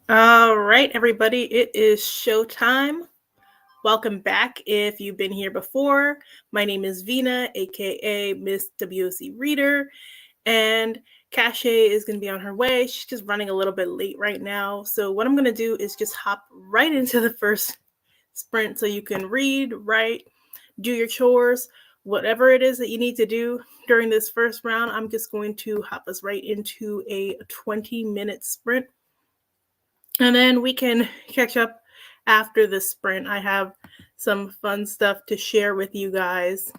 All right, everybody, it is showtime. Welcome back if you've been here before. My name is Vina, aka Miss WOC Reader, and Kashay is going to be on her way. She's just running a little bit late right now. So, what I'm going to do is just hop right into the first sprint so you can read, write, do your chores, whatever it is that you need to do during this first round. I'm just going to hop us right into a 20-minute sprint and then we can catch up after the sprint. I have some fun stuff to share with you guys.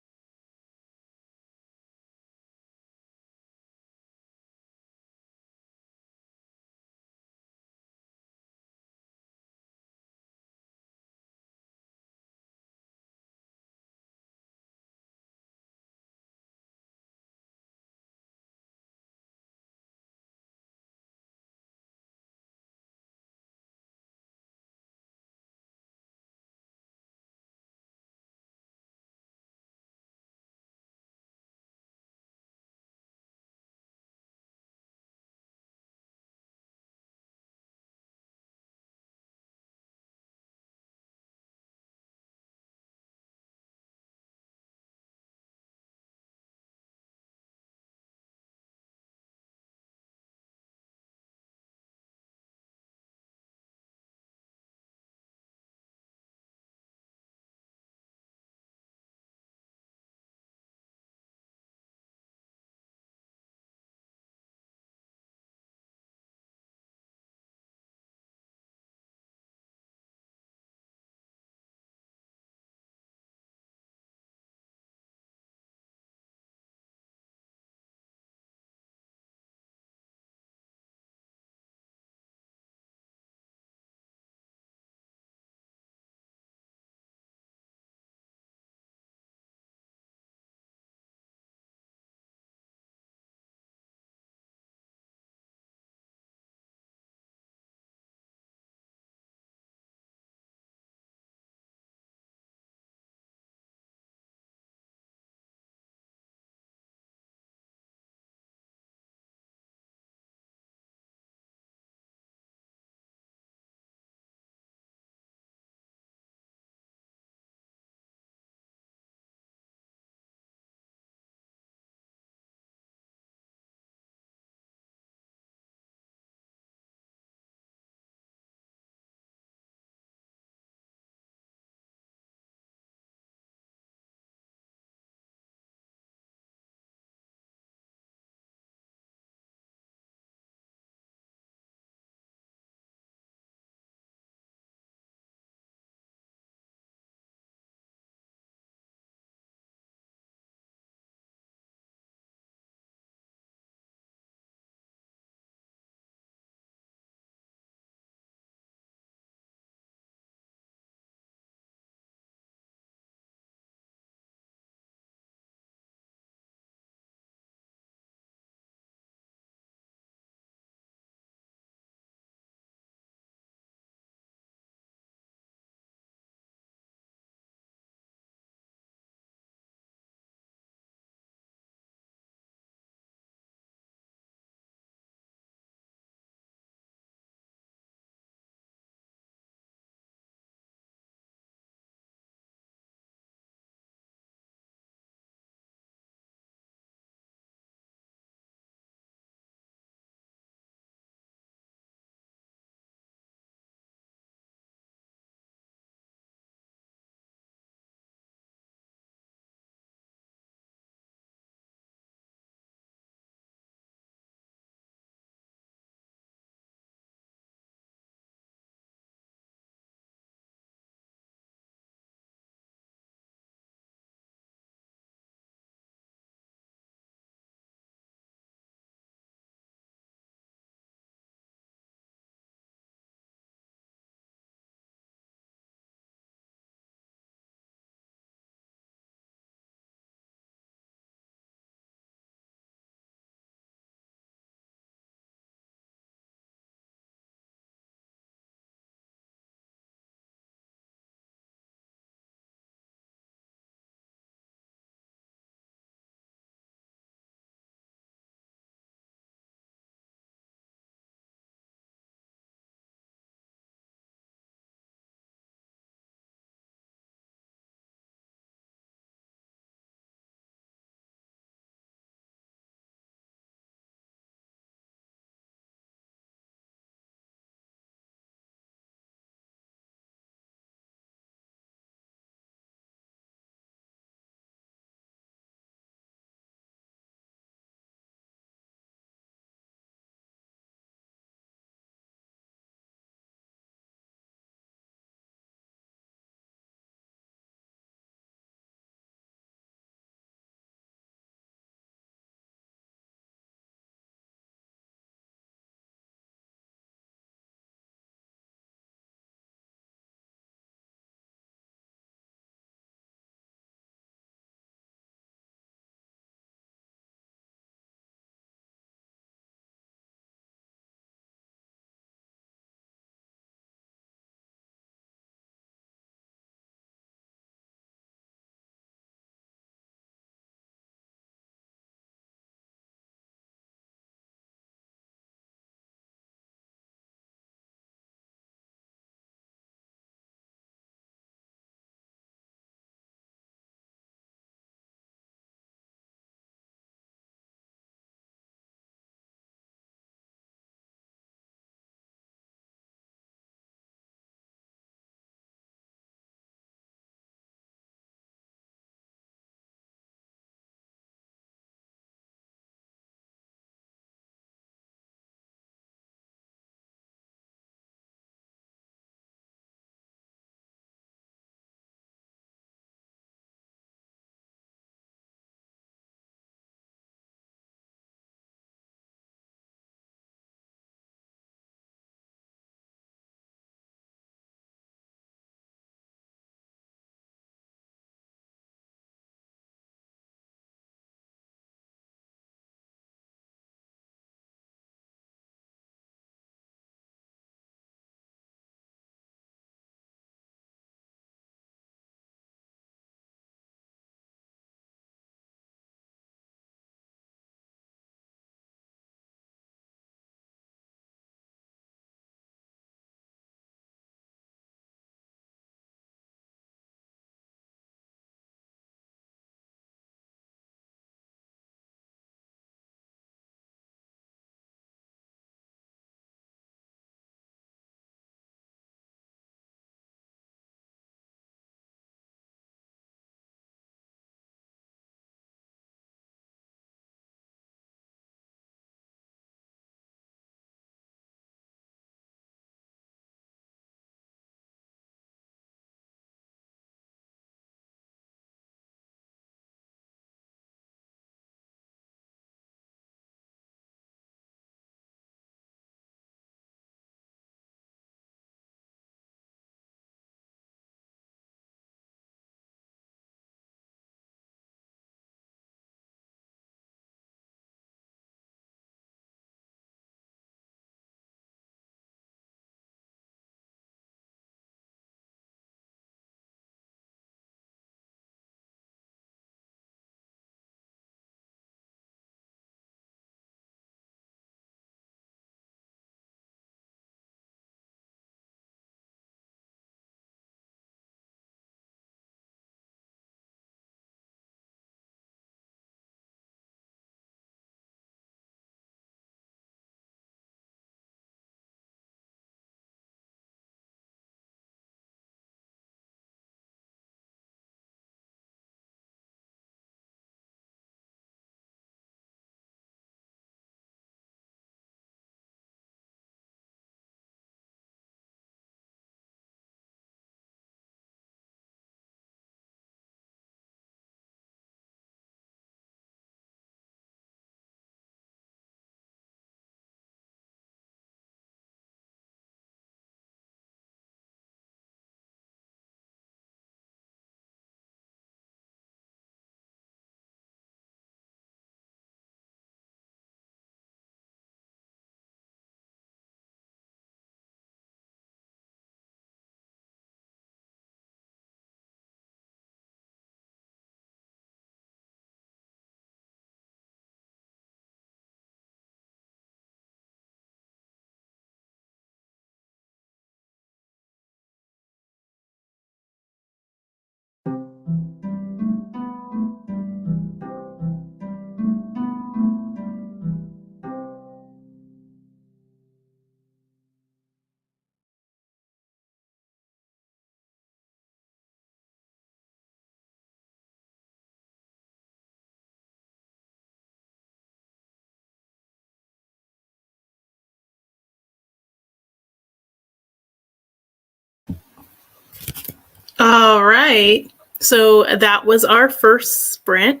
All right. So that was our first sprint.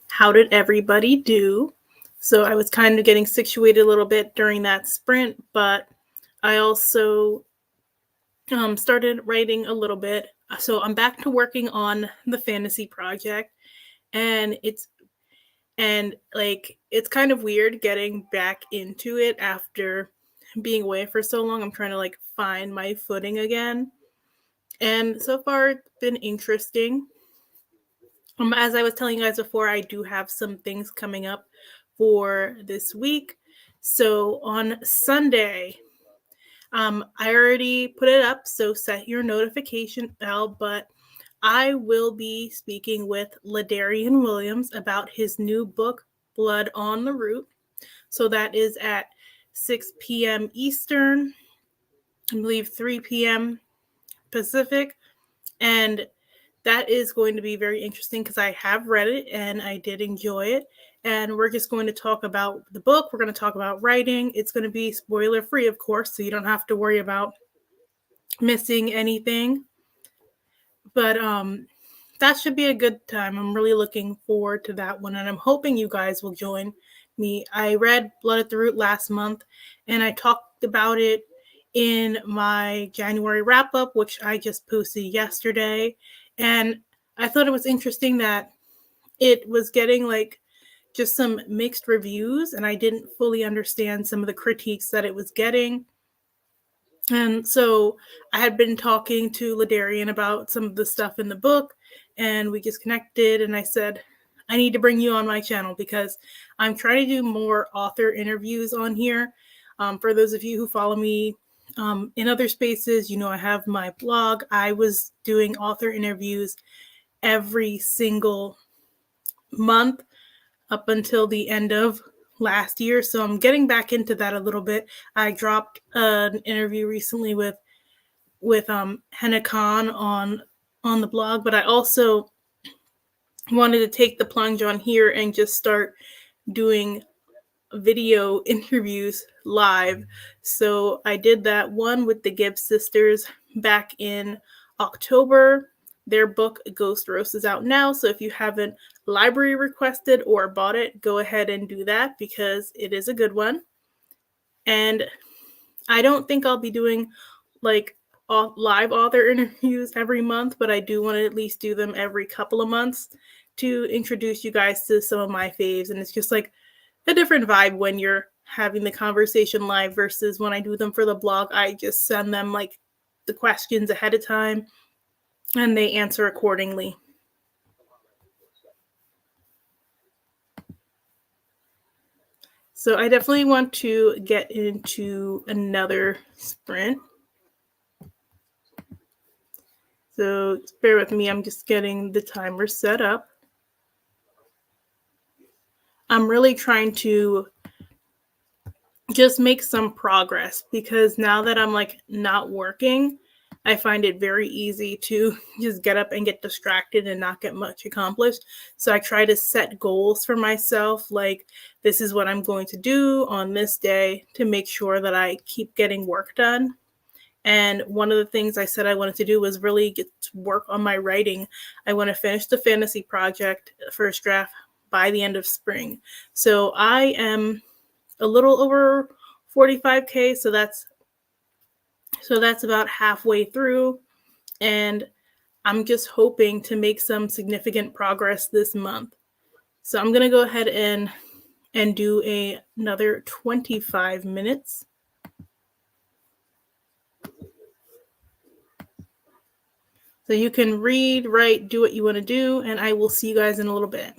How did everybody do? So I was kind of getting situated a little bit during that sprint, but I also started writing a little bit. So I'm back to working on the fantasy project, and it's kind of weird getting back into it after being away for so long. I'm trying to like find my footing again. And so far it's been interesting. As I was telling you guys before, I do have some things coming up for this week. So on Sunday, I already put it up, so set your notification bell, but I will be speaking with Ladarian Williams about his new book, Blood on the Root. So that is at 6 p.m. Eastern, I believe 3 p.m. Pacific. And that is going to be very interesting because I have read it and I did enjoy it. And we're just going to talk about the book. We're going to talk about writing. It's going to be spoiler free, of course, so you don't have to worry about missing anything. But that should be a good time. I'm really looking forward to that one, and I'm hoping you guys will join me. I read Blood at the Root last month, and I talked about it in my January wrap up, which I just posted yesterday. And I thought it was interesting that it was getting like just some mixed reviews, and I didn't fully understand some of the critiques that it was getting. And so I had been talking to Ladarian about some of the stuff in the book, and we just connected. And I said, I need to bring you on my channel because I'm trying to do more author interviews on here. For those of you who follow me in other spaces, you know, I have my blog. I was doing author interviews every single month up until the end of last year. So I'm getting back into that a little bit. I dropped an interview recently with Henna Khan on the blog, but I also wanted to take the plunge on here and just start doing video interviews live. So I did that one with the Gibbs sisters back in October. Their book Ghost Roast is out now, so if you haven't library requested or bought it, go ahead and do that because it is a good one. And I don't think I'll be doing like live author interviews every month, but I do want to at least do them every couple of months to introduce you guys to some of my faves. And it's just like a different vibe when you're having the conversation live versus when I do them for the blog. I just send them like the questions ahead of time and they answer accordingly. So I definitely want to get into another sprint. So bear with me, I'm just getting the timer set up. I'm really trying to just make some progress because now that I'm like not working, I find it very easy to just get up and get distracted and not get much accomplished. So I try to set goals for myself, like this is what I'm going to do on this day to make sure that I keep getting work done. And one of the things I said I wanted to do was really get to work on my writing. I want to finish the fantasy project first draft by the end of spring. So I am a little over 45K, so that's about halfway through, and I'm just hoping to make some significant progress this month. So I'm going to go ahead and do another 25 minutes. So you can read, write, do what you want to do, and I will see you guys in a little bit.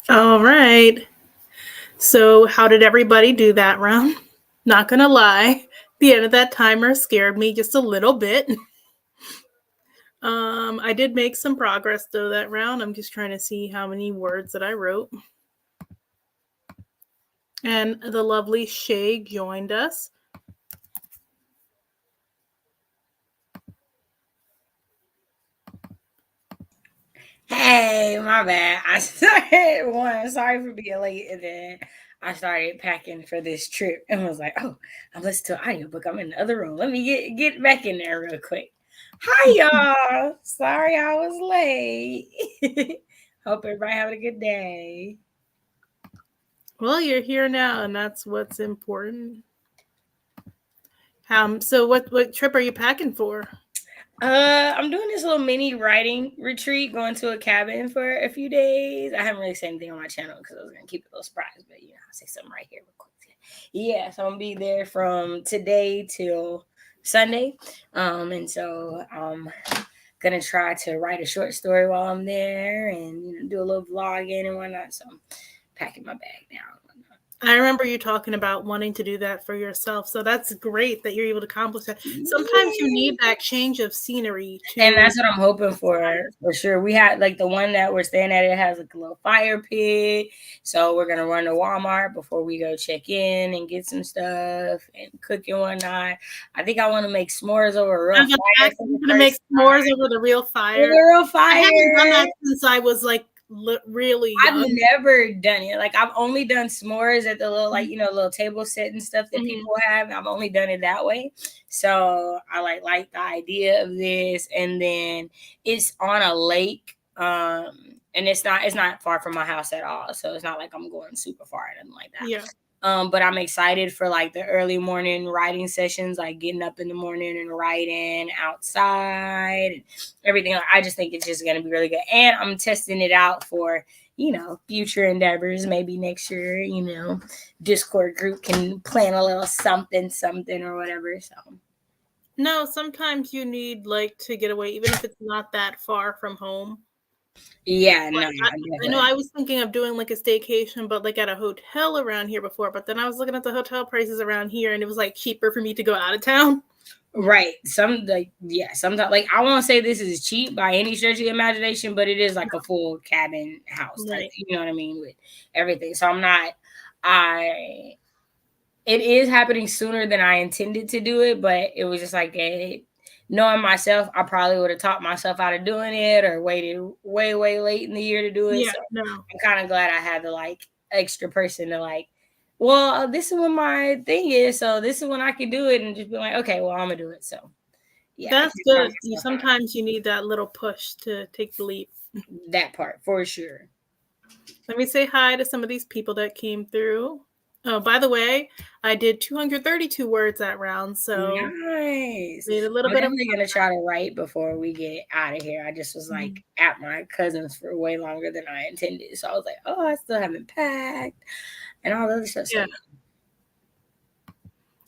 All right. So, how did everybody do that round? Not gonna lie, the end of that timer scared me just a little bit. I did make some progress though that round. I'm just trying to see how many words that I wrote. And the lovely Shay joined us. Hey, my bad. I started one. Sorry for being late, and then I started packing for this trip, and was like, "Oh, I'm listening to an audiobook. I'm in the other room. Let me get back in there real quick." Hi, y'all. Sorry I was late. Hope everybody having a good day. Well, you're here now, and that's what's important. So what trip are you packing for? I'm doing this little mini writing retreat, going to a cabin for a few days. I haven't really said anything on my channel because I was gonna keep it a little surprise, but I'll say something right here real quick. Yeah, so I'm gonna be there from today till Sunday. And so I'm gonna try to write a short story while I'm there and do a little vlogging and whatnot. So I'm packing my bag now. I remember you talking about wanting to do that for yourself. So that's great that you're able to accomplish that. Sometimes you need that change of scenery too. And that's what I'm hoping for sure. We had like the one that we're staying at, it has like a little fire pit. So we're gonna run to Walmart before we go check in and get some stuff and cook and whatnot. I think I want to make s'mores over a real fire. I'm gonna make s'mores over the real fire. Real fire. I haven't done that since I was like really young. I've never done it. Like I've only done s'mores at the little little table set and stuff that people have. I've only done it that way. So I like the idea of this, and then it's on a lake. And it's not far from my house at all. So it's not like I'm going super far or nothing like that. Yeah. But I'm excited for like the early morning writing sessions, like getting up in the morning and writing outside and everything. I just think it's just going to be really good. And I'm testing it out for, future endeavors. Maybe next year, Discord group can plan a little something or whatever. So. No, sometimes you need like to get away, even if it's not that far from home. Yeah, no. I know I was thinking of doing like a staycation, but like at a hotel around here before. But then I was looking at the hotel prices around here, and it was like cheaper for me to go out of town. Right. Sometimes like I won't say this is cheap by any stretch of the imagination, but it is like a full cabin house. Right. Like, you know what I mean, with everything. So it is happening sooner than I intended to do it, but it was just like knowing myself, I probably would have taught myself out of doing it or waited way, way late in the year to do it. Yeah, so no. I'm kind of glad I had the like extra person to like, well, this is what my thing is, so this is when I can do it, and just be like, okay, well, I'm gonna do it. So yeah, that's good. Sometimes you need that little push to take the leap. That part for sure. Let me say hi to some of these people that came through. Oh, by the way, I did 232 words that round, so nice. Need a little I'm bit definitely gonna try to write before we get out of here. I just was like at my cousin's for way longer than I intended, so I was like, oh, I still haven't packed and all the other stuff. Yeah.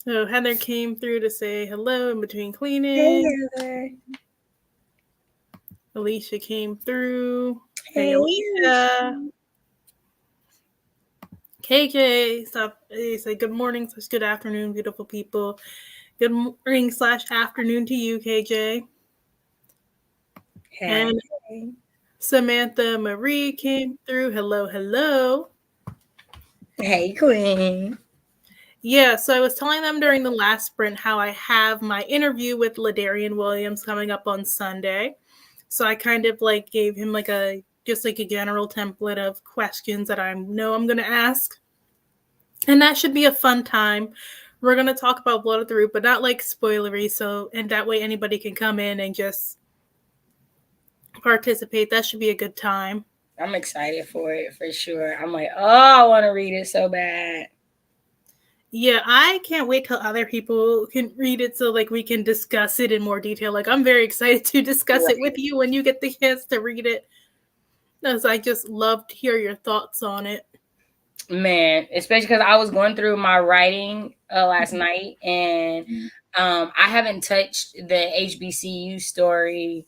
So Heather came through to say hello in between cleaning. Hey, Heather. Alicia came through. Hey, Alicia. KJ, stop. He said, good morning / good afternoon, beautiful people. Good morning / afternoon to you, KJ. Hey. And Samantha Marie came through. Hello, hello. Hey, Queen. Yeah, so I was telling them during the last sprint how I have my interview with Ladarian Williams coming up on Sunday. So I kind of like gave him like a general template of questions that I know I'm going to ask. And that should be a fun time. We're going to talk about Blood of the Root, but not like spoilery. So, and that way anybody can come in and just participate. That should be a good time. I'm excited for it for sure. I'm like, oh, I want to read it so bad. Yeah, I can't wait till other people can read it so like we can discuss it in more detail. Like I'm very excited to discuss it with you when you get the chance to read it. Because I just love to hear your thoughts on it. Man, especially because I was going through my writing last night, and I haven't touched the HBCU story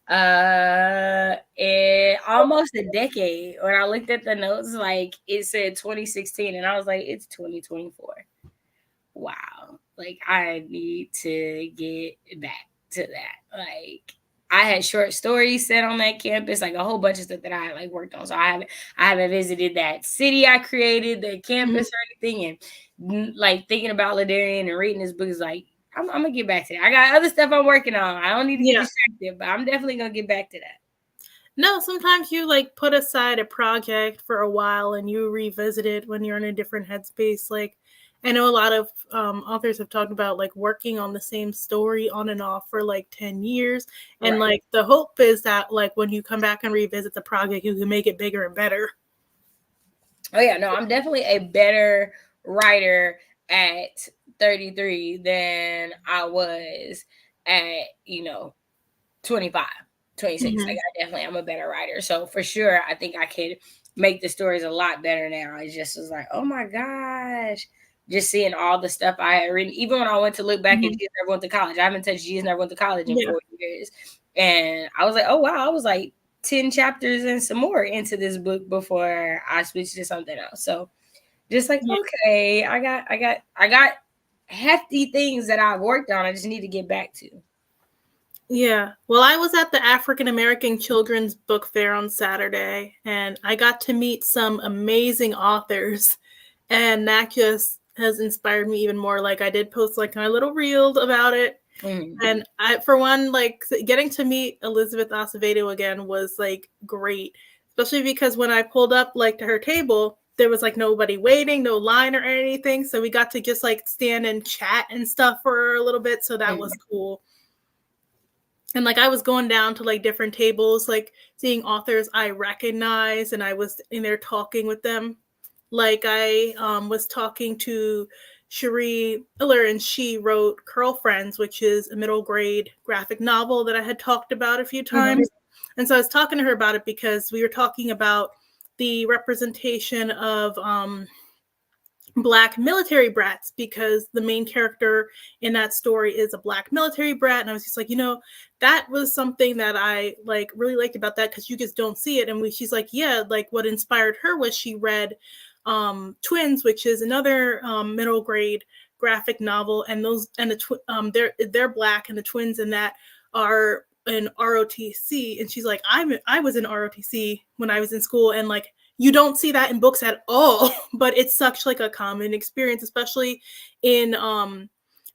on almost a decade. When I looked at the notes, like it said 2016, and I was like, it's 2024. Wow. Like I need to get back to that. Like I had short stories set on that campus, like a whole bunch of stuff that I had like worked on. So I haven't visited that city I created, the campus or anything, and like thinking about Ladarian and reading this book is like I'm gonna get back to that. I got other stuff I'm working on. I don't need to get distracted, but I'm definitely gonna get back to that. No, sometimes you like put aside a project for a while and you revisit it when you're in a different headspace. Like, I know a lot of authors have talked about like working on the same story on and off for like 10 years. And Right. like the hope is that like when you come back and revisit the project, you can make it bigger and better. Oh yeah, no, I'm definitely a better writer at 33 than I was at, 25, 26. Like Mhm. I definitely am a better writer. So for sure, I think I could make the stories a lot better now. It just was like, oh my gosh. Just seeing all the stuff I had written, even when I went to look back at Mhm. Jesus Never Went to College. I haven't touched Jesus Never Went to College in Yeah. 4 years. And I was like, oh wow, I was like 10 chapters and some more into this book before I switched to something else. So just like, Yeah. okay, I got hefty things that I've worked on. I just need to get back to. Yeah. Well, I was at the African American Children's Book Fair on Saturday and I got to meet some amazing authors. And that just has inspired me even more. Like I did post like my little reel about it. Mhm. And I, for one, like getting to meet Elizabeth Acevedo again was like great, especially because when I pulled up like to her table, there was like nobody waiting, no line or anything. So we got to just like stand and chat and stuff for a little bit. So that Mhm. was cool. And like I was going down to like different tables, like seeing authors I recognize, and I was in there talking with them. Like I was talking to Cherie Miller, and she wrote Curl Friends, which is a middle grade graphic novel that I had talked about a few Mhm. times. And so I was talking to her about it because we were talking about the representation of Black military brats, because the main character in that story is a Black military brat. And I was just like, that was something that I like really liked about that, because you just don't see it. And she's like, yeah, like what inspired her was she read Twins, which is another middle grade graphic novel, and they're Black, and the twins in that are in ROTC. And she's like, I was in ROTC when I was in school, and like you don't see that in books at all, but it's such like a common experience, especially in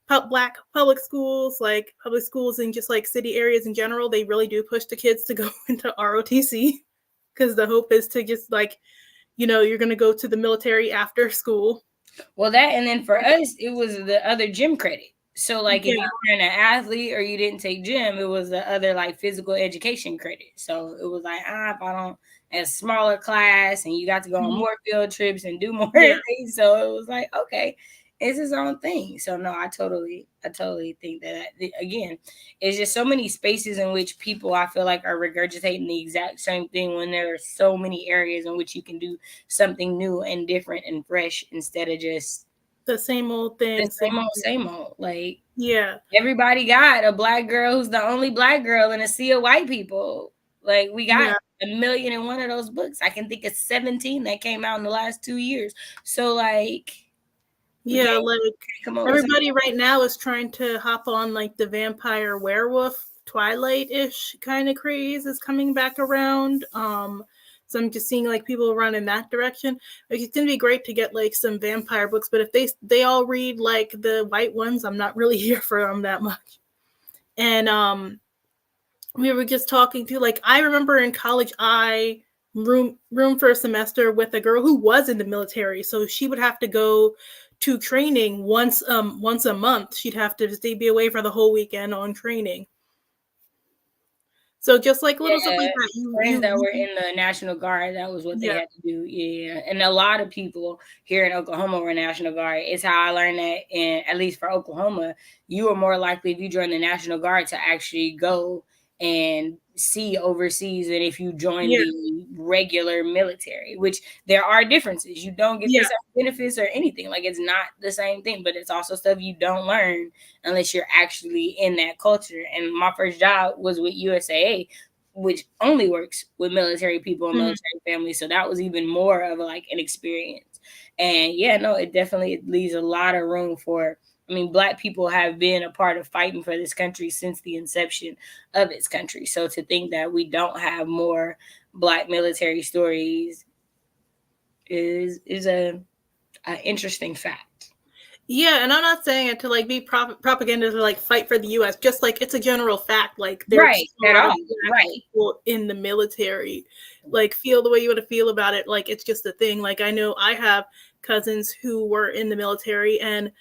Black public schools, like public schools in just like city areas in general. They really do push the kids to go into ROTC because the hope is to just like, you're going to go to the military after school. Well, that, and then for us, it was the other gym credit. So, like, if Yeah. you weren't an athlete or you didn't take gym, it was the other like physical education credit. So it was like, if I don't, a smaller class, and you got to go on Mhm. more field trips and do more Yeah. things. So it was like, okay, it's his own thing. So no, I totally think that again, it's just so many spaces in which people I feel like are regurgitating the exact same thing when there are so many areas in which you can do something new and different and fresh instead of just The same old the thing. same old, same old. Like Yeah. everybody got a Black girl who's the only Black girl in a sea of white people. Like we got Yeah. 1,000,001 of those books. I can think of 17 that came out in the last 2 years. So like we Yeah. can't Like come up with something. everybody right now is trying to hop on like the vampire werewolf Twilight-ish kind of craze is coming back around. So I'm just seeing like people run in that direction. Like it's gonna be great to get like some vampire books, but if they all read like the white ones, I'm not really here for them that much. And we were just talking to, like, I remember in college I room for a semester with a girl who was in the military, so she would have to go to training once a month. She'd have to be away for the whole weekend on training. So just like little stuff Yeah, like that, friends that were in the National Guard, that was what they yeah. had to do. Yeah, and a lot of people here in Oklahoma were National Guard. It's how I learned that, in at least for Oklahoma, you were more likely if you joined the National Guard to actually go and see overseas than if you join Yeah. the regular military. Which there are differences. You don't get the Yeah. same benefits or anything. Like it's not the same thing, but it's also stuff you don't learn unless you're actually in that culture. And my first job was with USAA, which only works with military people and military families. So that was even more of like an experience. And yeah, no, it definitely leaves a lot of room for. I mean, Black people have been a part of fighting for this country since the inception of its country. So to think that we don't have more Black military stories is a interesting fact. Yeah, and I'm not saying it to like be propaganda to like fight for the U.S. Just like it's a general fact. Like there's Right, a at lot of all. Black Right. people in the military. Like feel the way you want to feel about it. Like it's just a thing. Like I know I have cousins who were in the military, and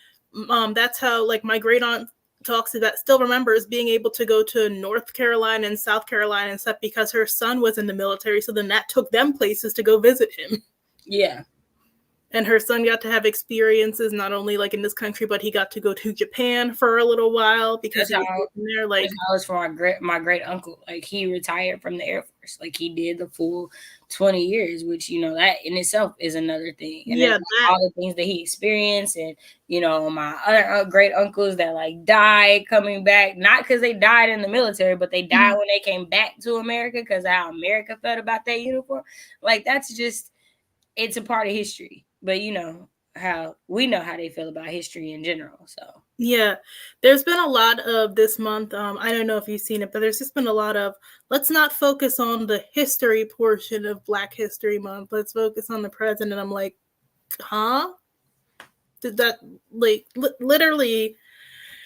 that's how like my great aunt talks about. Still remembers being able to go to North Carolina and South Carolina and stuff because her son was in the military. So then that took them places to go visit him. Yeah. And her son got to have experiences not only like in this country, but he got to go to Japan for a little while because That's he was how there. Like that's how it's for my great uncle. Like he retired from the Air Force. Like he did the full 20 years, which that in itself is another thing. And then yeah, like, all the things that he experienced, and my other great uncles that like died coming back, not because they died in the military, but they died when they came back to America because how America felt about that uniform. Like that's just it's a part of history. But how we know how they feel about history in general. So yeah, there's been a lot of this month. I don't know if you've seen it, but there's just been a lot of let's not focus on the history portion of Black History Month. Let's focus on the present. And I'm like, huh? Did that like literally?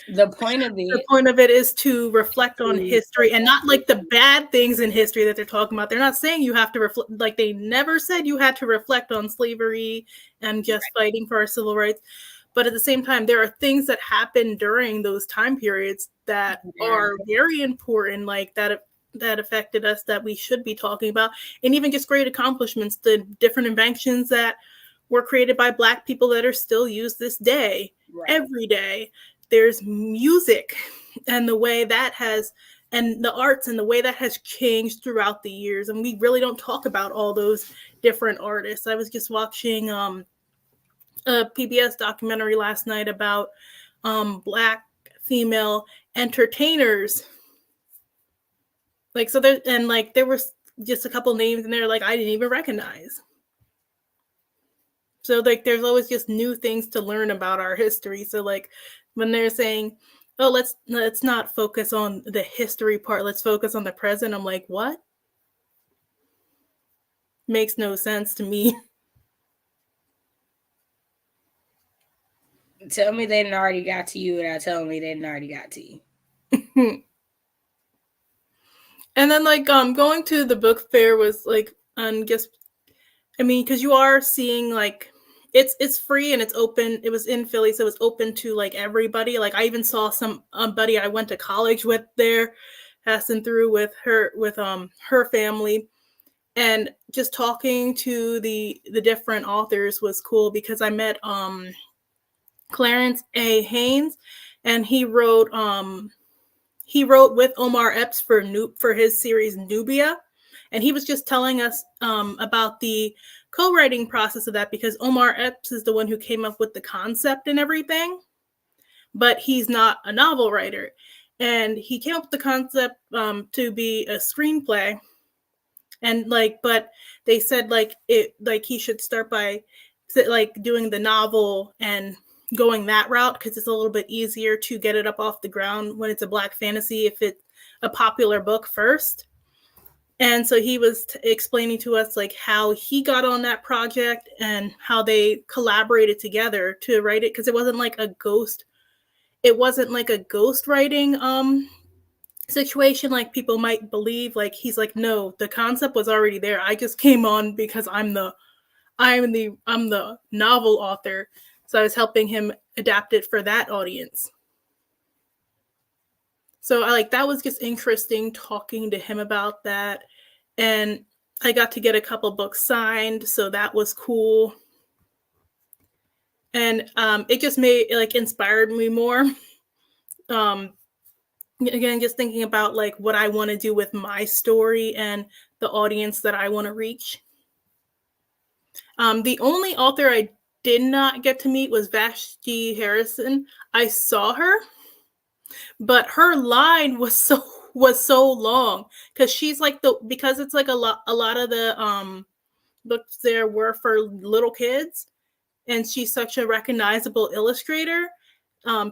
the point of The it point of it is to reflect on history and not like the bad things in history that they're talking about. They're not saying you have to reflect, like they never said you had to reflect on slavery and just fighting for our civil rights. But at the same time, there are things that happen during those time periods that are very important, like that affected us that we should be talking about, and even just great accomplishments, the different inventions that were created by Black people that are still used this day, every day. There's music and the way that has, and the arts and the way that has changed throughout the years. And we really don't talk about all those different artists. I was just watching a PBS documentary last night about Black female entertainers. Like, so there, and like there was just a couple names in there like I didn't even recognize. So like there's always just new things to learn about our history. So like when they're saying, "Oh, let's not focus on the history part. Let's focus on the present." I'm like, "What?" Makes no sense to me. Tell me they didn't already got to you without telling me they didn't already got to you. And then like going to the book fair was like just I mean, because you are seeing like it's free and it's open. It was in Philly, so it's open to like everybody. Like I even saw some buddy I went to college with there, passing through with her family, and just talking to the different authors was cool because I met Clarence A. Haynes, and he wrote with Omar Epps for his series Nubia, and he was just telling us about the co-writing process of that because Omar Epps is the one who came up with the concept and everything, but he's not a novel writer, and he came up with the concept to be a screenplay, and like, but they said like he should start by like doing the novel and going that route because it's a little bit easier to get it up off the ground when it's a Black fantasy if it's a popular book first. And so he was explaining to us like how he got on that project and how they collaborated together to write it because it wasn't like a ghost writing situation like people might believe. Like he's like, no, the concept was already there. I just came on because I'm the novel author. So I was helping him adapt it for that audience. So I like that was just interesting talking to him about that. And I got to get a couple books signed, so that was cool. And it just inspired me more. Again, just thinking about like what I want to do with my story and the audience that I want to reach. The only author I did not get to meet was Vashti Harrison. I saw her, but her line was so was so long, because she's like because it's like a lot of the books there were for little kids, and she's such a recognizable illustrator.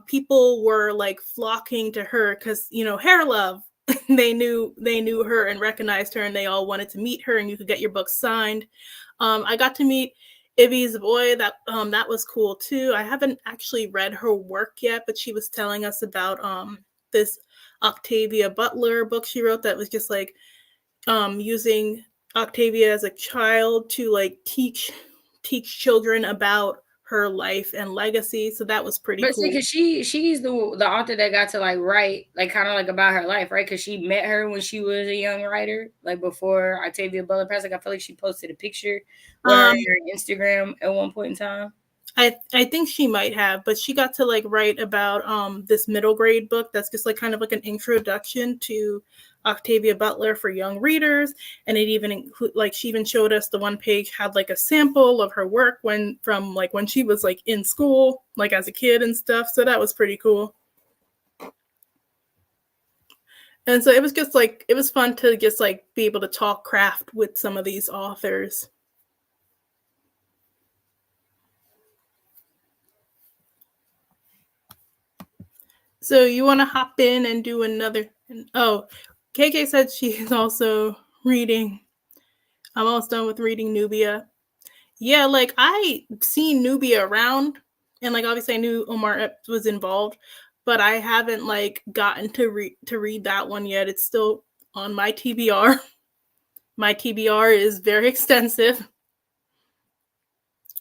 People were like flocking to her because, Hair Love. They knew her and recognized her, and they all wanted to meet her, and you could get your book signed. I got to meet Ivy's boy. That was cool too. I haven't actually read her work yet, but she was telling us about this Octavia Butler book she wrote that was just like using Octavia as a child to like teach children about her life and legacy. So that was pretty But see, cool. because she's the author that got to like write like kind of like about her life, right? Because she met her when she was a young writer, like before Octavia Butler passed. Like I feel like she posted a picture with her Um, on her Instagram at one point in time. I think she might have, but she got to like write about this middle grade book that's just like kind of like an introduction to Octavia Butler for young readers, and it even include like she even showed us the one page had like a sample of her work when she was like in school, like as a kid and stuff. So that was pretty cool. And so it was just like it was fun to just like be able to talk craft with some of these authors. So you want to hop in and do another? Oh, KK said she's also reading. I'm almost done with reading Nubia. Yeah, like I seen Nubia around, and like obviously I knew Omar Epps was involved, but I haven't like gotten to read that one yet. It's still on my TBR. My TBR is very extensive,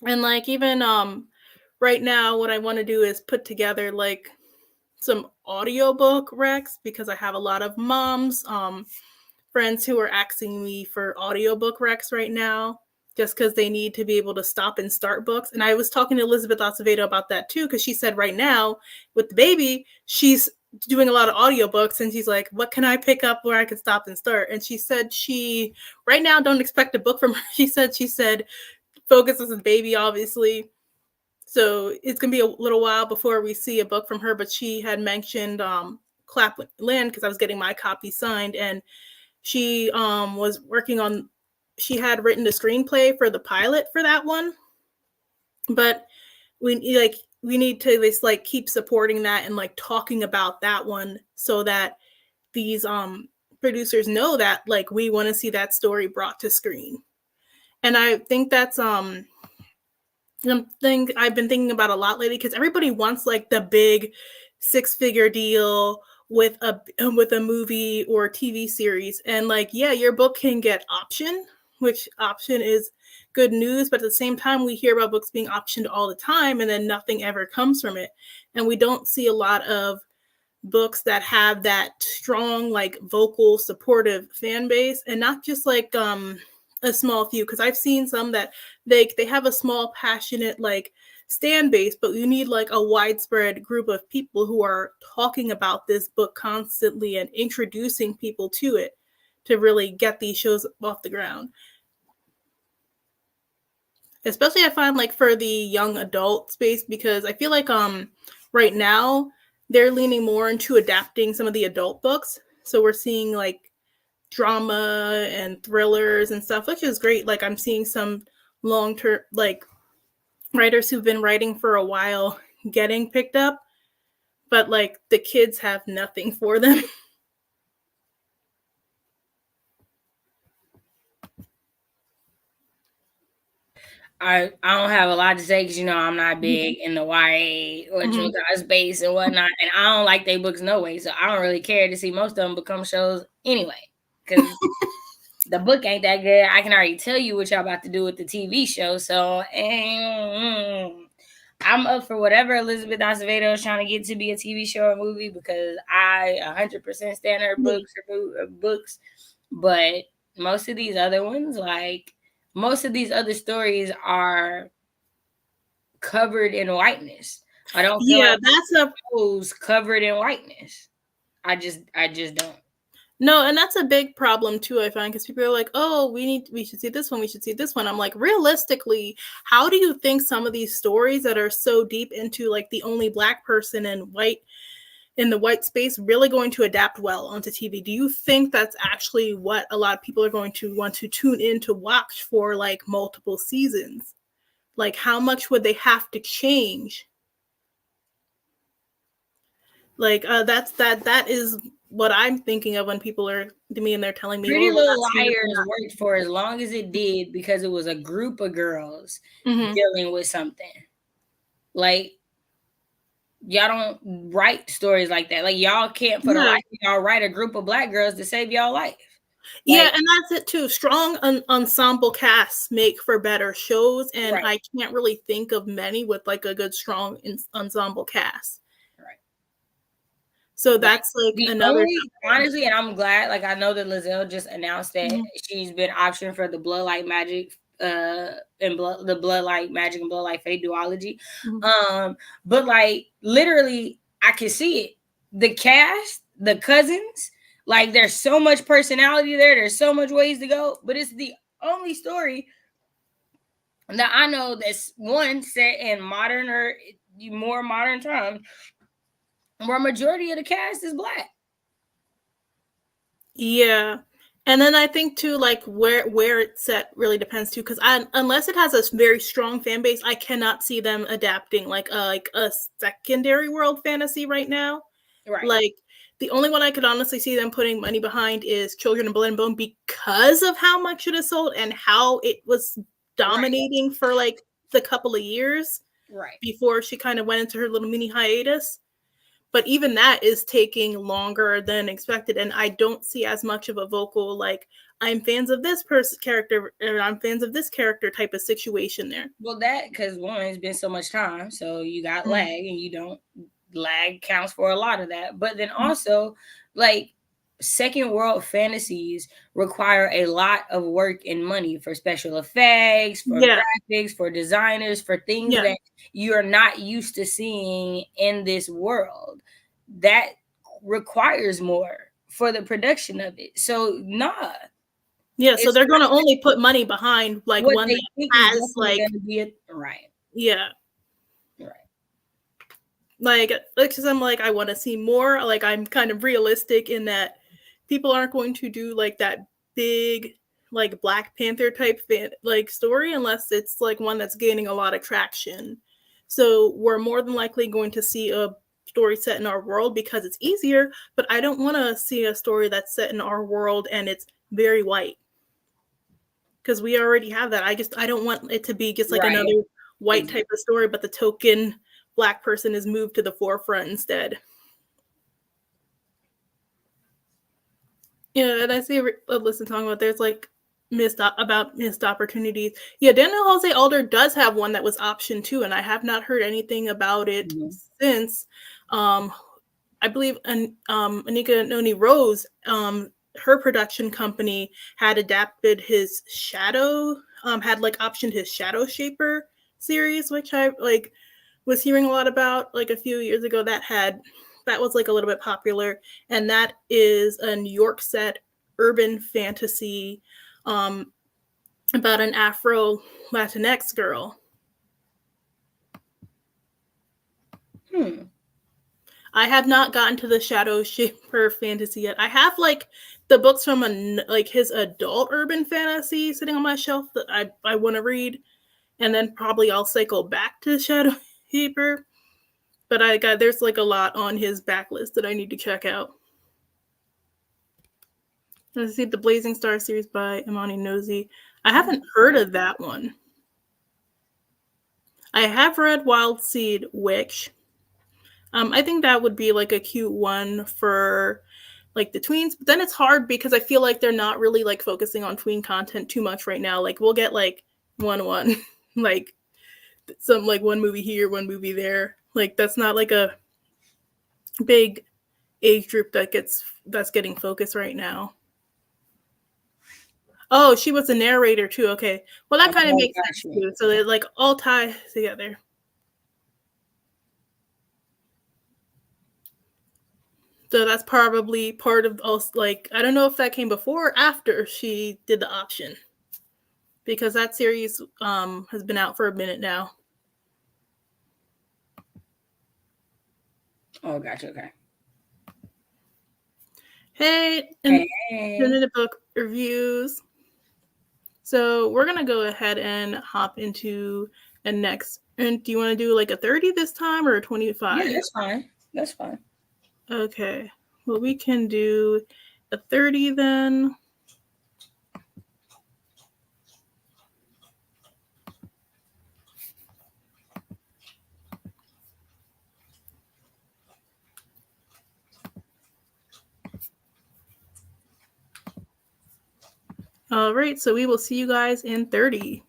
and like even right now, what I want to do is put together like some audiobook recs because I have a lot of moms, friends who are asking me for audiobook recs right now just because they need to be able to stop and start books. And I was talking to Elizabeth Acevedo about that too, because she said right now with the baby, she's doing a lot of audiobooks, and she's like, what can I pick up where I can stop and start? And she said she right now don't expect a book from her. She said focuses on the baby, obviously. So it's gonna be a little while before we see a book from her, but she had mentioned Clap Land because I was getting my copy signed, and she was working on. She had written the screenplay for the pilot for that one, but we need to just like keep supporting that and like talking about that one so that these producers know that like we want to see that story brought to screen. And I think that's something I've been thinking about a lot lately because everybody wants like the big 6-figure deal with a movie or TV series, and like yeah, your book can get option, which option is good news, but at the same time we hear about books being optioned all the time and then nothing ever comes from it, and we don't see a lot of books that have that strong like vocal supportive fan base, and not just like a small few, because I've seen some that they have a small passionate like stand base, but you need like a widespread group of people who are talking about this book constantly and introducing people to it to really get these shows off the ground. Especially I find like for the young adult space, because I feel like right now they're leaning more into adapting some of the adult books, so we're seeing like drama and thrillers and stuff, which is great. Like I'm seeing some long-term like writers who've been writing for a while getting picked up, but like the kids have nothing for them. I don't have a lot to say because I'm not big in the YA or Mhm. space and whatnot, and I don't like they books no way, so I don't really care to see most of them become shows anyway. Because the book ain't that good. I can already tell you what y'all about to do with the TV show, so I'm up for whatever Elizabeth Acevedo is trying to get to be a TV show or movie because I 100% stand her books or books, but most of these other ones, like most of these other stories, are covered in whiteness. I don't feel Yeah, like that's a those covered in whiteness. I just don't. no, and that's a big problem too, I find, because people are like, "Oh, we should see this one, we should see this one." I'm like, realistically, how do you think some of these stories that are so deep into like the only black person in the white space really going to adapt well onto TV? Do you think that's actually what a lot of people are going to want to tune in to watch for like multiple seasons? Like how much would they have to change? Like that is what I'm thinking of when people are to me and they're telling me, Pretty "Oh, well, Little that's Liars worked for as long as it did because it was a group of girls dealing with something. Like, y'all don't write stories like that. Like, y'all can't for the life of y'all write a group of Black girls to save y'all life. Yeah, and that's it too. Strong ensemble casts make for better shows, and I can't really think of many with like a good strong ensemble cast. Right. So that's like the another honestly, and I'm glad. Like I know that Lizelle just announced that she's been optioned for the Bloodlight Magic, and the Bloodlight Magic and Bloodlight Fate duology. But like literally, I can see it. The cast, the cousins, like there's so much personality there. There's so much ways to go, but it's the only story that I know that's one set in modern or more modern times where a majority of the cast is Black. Yeah. And then I think too, like where it's set really depends too, because unless it has a very strong fan base, I cannot see them adapting like a secondary world fantasy right now. Right. Like the only one I could honestly see them putting money behind is Children of Blood and Bone because of how much it has sold and how it was dominating for like the couple of years before she kind of went into her little mini hiatus. But even that is taking longer than expected, and I don't see as much of a vocal like I'm fans of this character or I'm fans of this character type of situation there. Well, that because one, it's been so much time, so you got lag, and you don't lag counts for a lot of that. But then also, like second world fantasies require a lot of work and money for special effects, for graphics, for designers, for things that you're not used to seeing in this world. That requires more for the production of it. So yeah, so they're going to only put money behind like what one they that think has is like going to be right. Yeah. Like, because I'm like, I want to see more. Like, I'm kind of realistic in that people aren't going to do like that big, like Black Panther type like story unless it's like one that's gaining a lot of traction. So we're more than likely going to see a story set in our world because it's easier. But I don't want to see a story that's set in our world and it's very white because we already have that. I don't want it to be just like another white type of story, but the token Black person is moved to the forefront instead. Yeah, and I see a listen talking about there's like missed opportunities. Yeah, Daniel Jose Alder does have one that was optioned too, and I have not heard anything about it since. I believe Anika Noni Rose, her production company had adapted his Shadow, had like optioned his Shadow Shaper series, which I like was hearing a lot about like a few years ago. That was like a little bit popular, and that is a New York set urban fantasy about an Afro Latinx girl. I have not gotten to the Shadow Shaper fantasy yet. I have like the books from like his adult urban fantasy sitting on my shelf that I want to read, and then probably I'll cycle back to Shadow Shaper. But there's like a lot on his backlist that I need to check out. Let's see the Blazing Star series by Imani Nosy. I haven't heard of that one. I have read Wild Seed Witch. I think that would be like a cute one for like the tweens, but then it's hard because I feel like they're not really like focusing on tween content too much right now. Like we'll get like one like some like one movie here, one movie there. Like that's not like a big age group that's getting focused right now. Oh, she was a narrator too. Okay, well that kind of makes sense too. So they like all tie together. So that's probably part of also like I don't know if that came before or after she did the option, because that series has been out for a minute now. Oh, gotcha. Okay. Hey, and Hey. minute book reviews. So we're gonna go ahead and hop into a next. And do you want to do like a 30 this time or a Yeah, 25? that's fine. That's fine. Okay. Well, we can do a 30 then. All right, so we will see you guys in 30.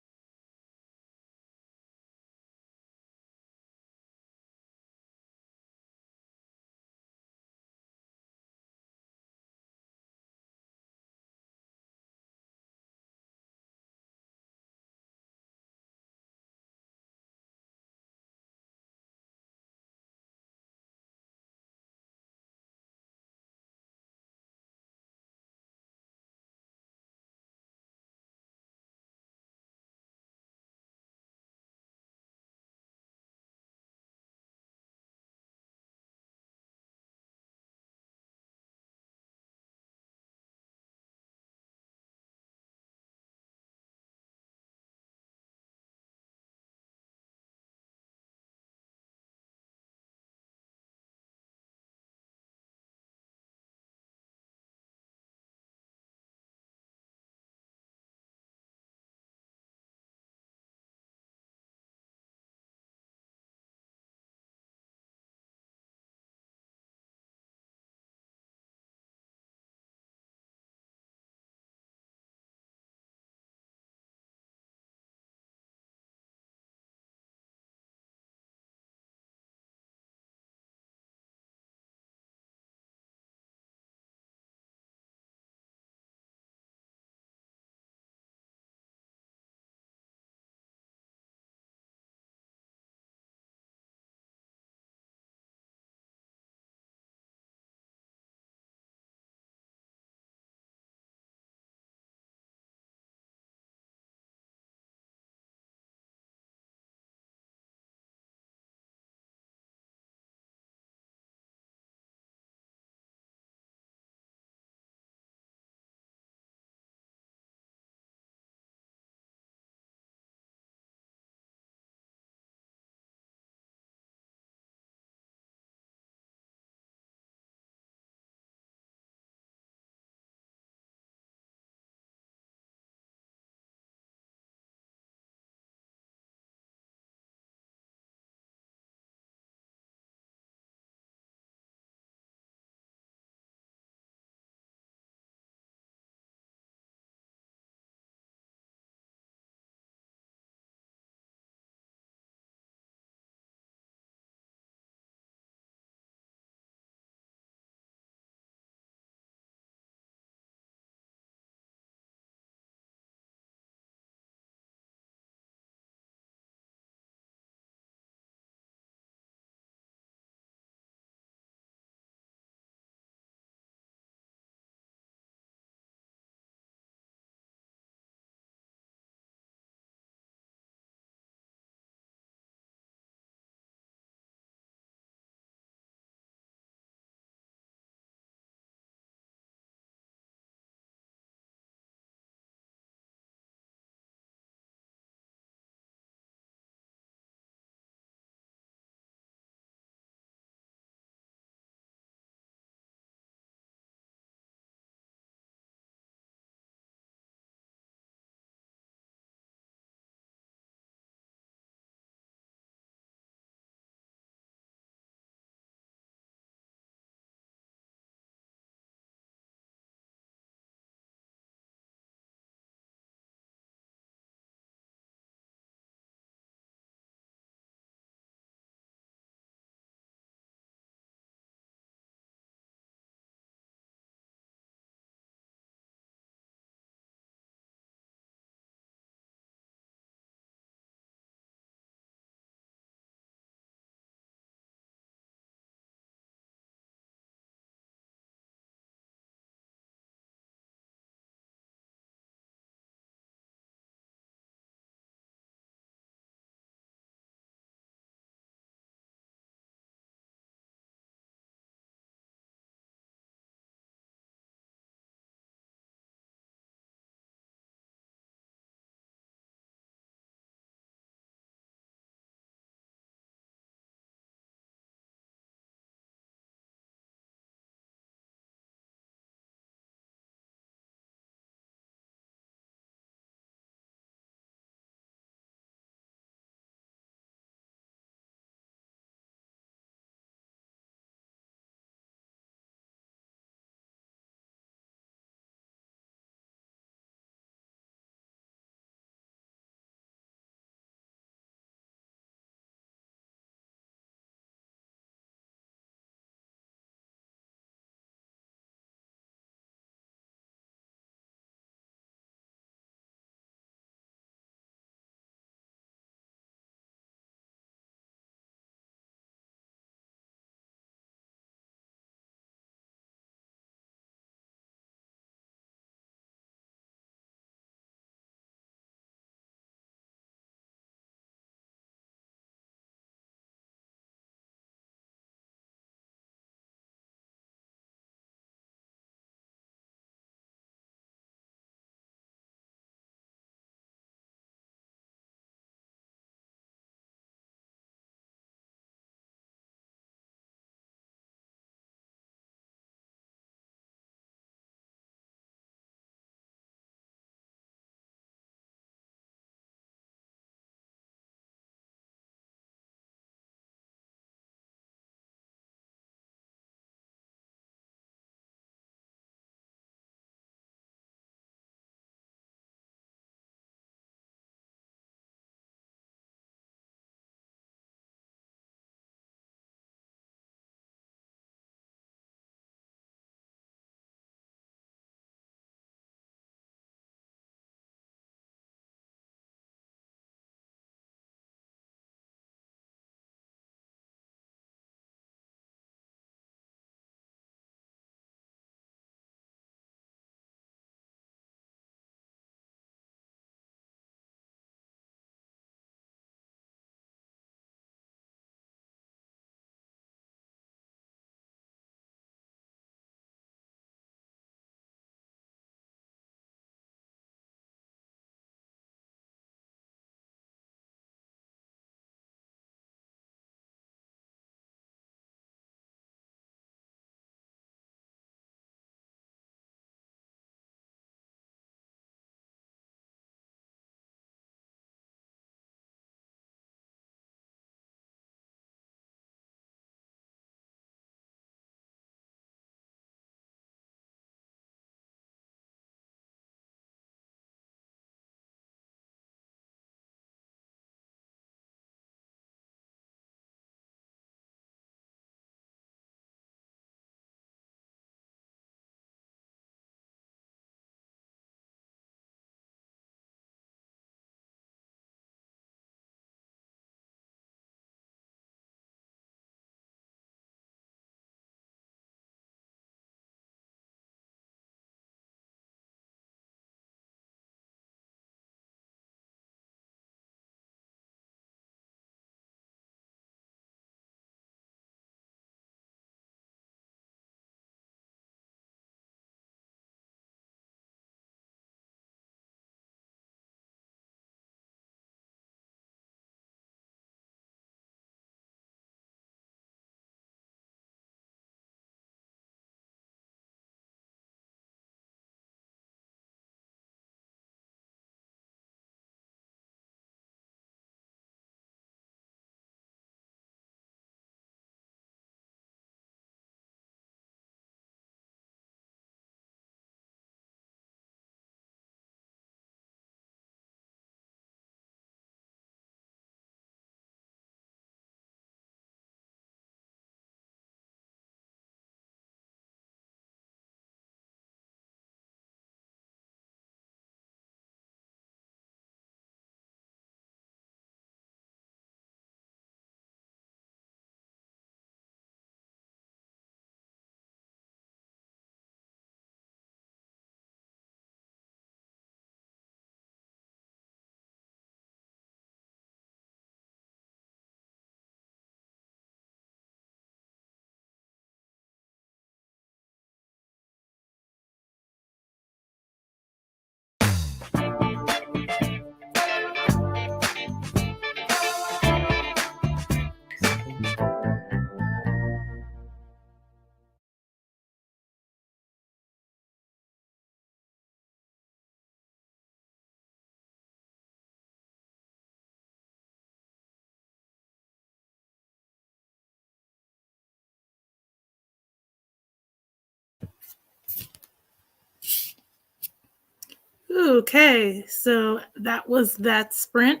Okay, so that was that sprint.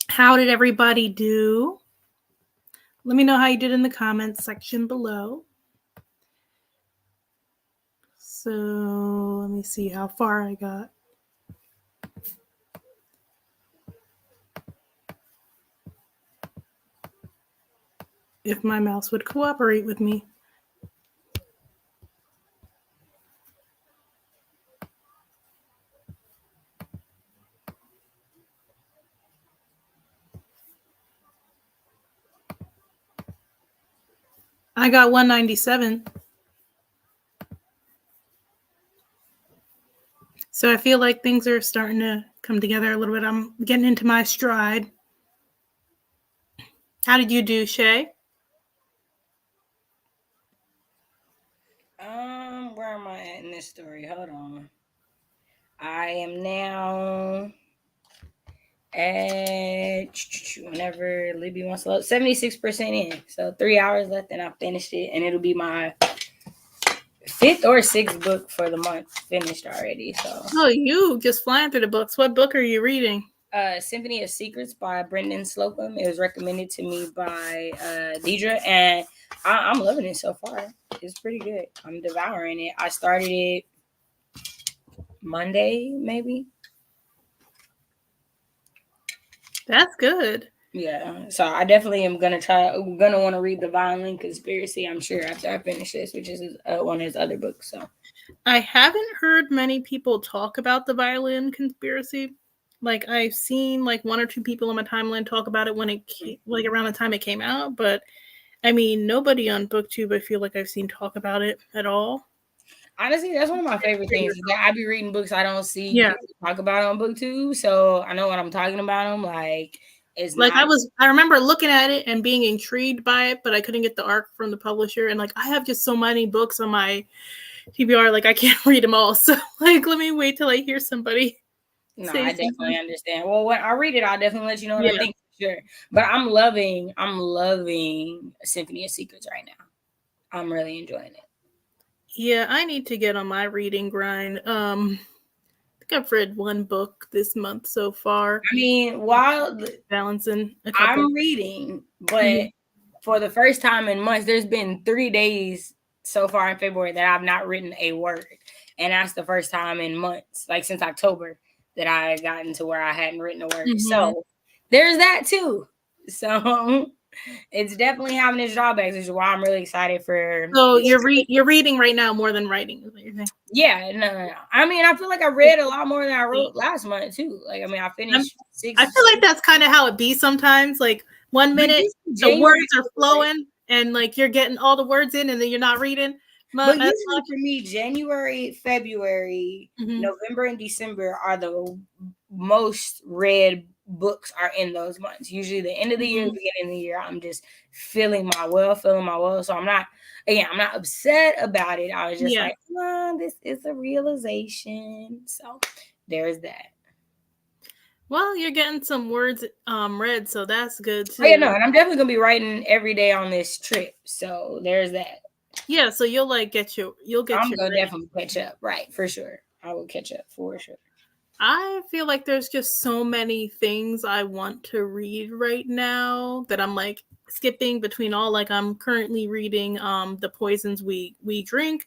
How did everybody do? Let me know how you did in the comments section below. So let me see how far I got. If my mouse would cooperate with me. I got 197. So I feel like things are starting to come together a little bit. I'm getting into my stride. How did you do, Shay? Where am I at in this story? Hold on. I am now at whenever Libby wants to load 76% in. So 3 hours left and I finished it, and it'll be my 5th or 6th book for the month finished already. So you just flying through the books. What book are you reading? Symphony of Secrets by Brendan Slocum. It was recommended to me by Deidre, and I'm loving it so far. It's pretty good. I'm devouring it. I started it Monday, maybe. That's good. Yeah, so I definitely am gonna want to read the Violin Conspiracy. I'm sure after I finish this, which is one of his other books. So I haven't heard many people talk about the Violin Conspiracy. Like I've seen like one or two people on my timeline talk about it when it came, like around the time it came out, but I mean nobody on BookTube I feel like I've seen talk about it at all. honestly, that's one of my favorite things. Is that I be reading books I don't see Yeah. people talk about on BookTube, so I know when I'm talking about them. Like it's Like not. I remember looking at it and being intrigued by it, but I couldn't get the arc from the publisher. And like I have just so many books on my TBR, like I can't read them all. So like let me wait till I hear somebody No, say I definitely something. understand. Well, when I read it, I'll definitely let you know what I Yeah. think for sure. But I'm loving Symphony of Secrets right now. I'm really enjoying it. Yeah, I need to get on my reading grind. I think I've read one book this month so far. I mean, while Balancing a couple. I'm reading, but Mhm. for the first time in months, there's been 3 days so far in February that I've not written a word. And that's the first time in months, like since October, that I had gotten to where I hadn't written a word. Mhm. So there's that too. So it's definitely having its drawbacks, which is why I'm really excited for. So you're reading right now more than writing, is what you're saying? Yeah, no. I mean, I feel like I read a lot more than I wrote last month too. Like, I mean, I finished I 6. feel like that's kind of how it be sometimes. Like one But minute the January, words are flowing and like you're getting all the words in, and then you're not reading but as usually much. for me, January, February, Mhm. November, and December are the most read books are in those months. Usually, the end of the year, Mhm. beginning of the year, I'm just feeling my well. So I'm not upset about it. I was just Yeah. like, this is a realization. So there's that. Well, you're getting some words read, so that's good Oh yeah, too. no, and I'm definitely gonna be writing every day on this trip. So there's that. Yeah, so you'll get I'm your gonna reading. definitely catch up, right? For sure, I will catch up for sure. I feel like there's just so many things I want to read right now that I'm like skipping between all. Like I'm currently reading The Poisons We Drink.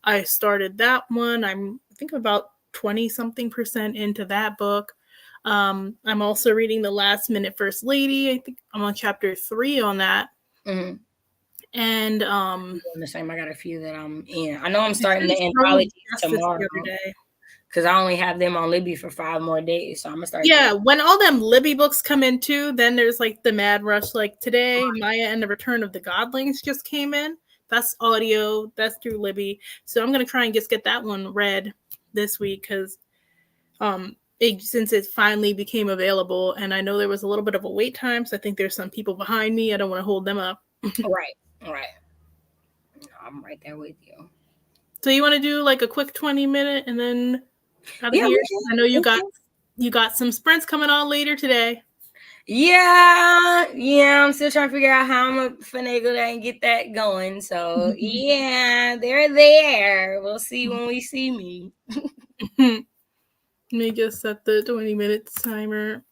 I started that one. I think about 20 something percent into that book. I'm also reading The Last Minute First Lady. I think I'm on chapter 3 on that. Mm-hmm. And I'm doing the same. I got a few that I'm in. I know I'm I starting the finished Road anthologies Justice tomorrow the other day. because I only have them on Libby for 5 more days. So I'm gonna start. Yeah, when all them Libby books come in too, then there's like the mad rush. Like today, Maya and the Return of the Godlings just came in. That's audio. That's through Libby. So I'm gonna try and just get that one read this week because since it finally became available, and I know there was a little bit of a wait time, so I think there's some people behind me. I don't want to hold them up. Right. I'm right there with you. So you want to do like a quick 20-minute and then out of Yeah, here? we can. I know you We can. you got some sprints coming on later today. Yeah. I'm still trying to figure out how I'm gonna finagle that and get that going. So yeah, they're there. We'll see when we see me. Let me just set the 20 minutes timer.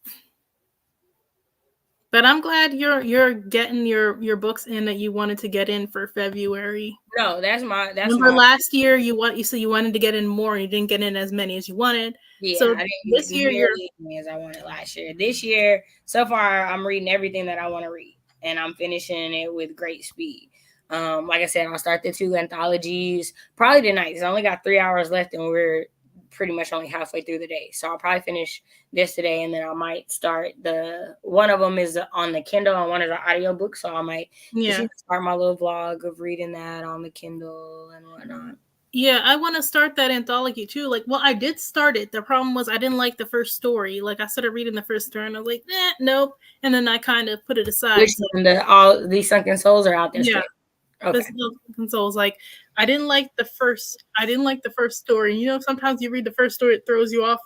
But I'm glad you're getting your books in that you wanted to get in for February. No, that's Remember my last year you said you wanted to get in more and you didn't get in as many as you wanted. yeah, So I didn't this get year you're nearly as many as I wanted last year. This year, so far, I'm reading everything that I want to read, and I'm finishing it with great speed. Like I said, I'll start the 2 anthologies probably tonight. 'Cause I only got 3 hours left, and we're pretty much only halfway through the day. So I'll probably finish this today, and then I might start one of them is on the Kindle, and one is an audiobook. So I might just start my little vlog of reading that on the Kindle and whatnot. Yeah, I want to start that anthology too. Like, well, I did start it. The problem was I didn't like the first story. Like, I started reading the first story and I was like, nope. And then I kind of put it aside. Which one? All these Sunken Souls are out there. Yeah. Okay. Souls. Like, I didn't like the first story. You know, sometimes you read the first story, it throws you off.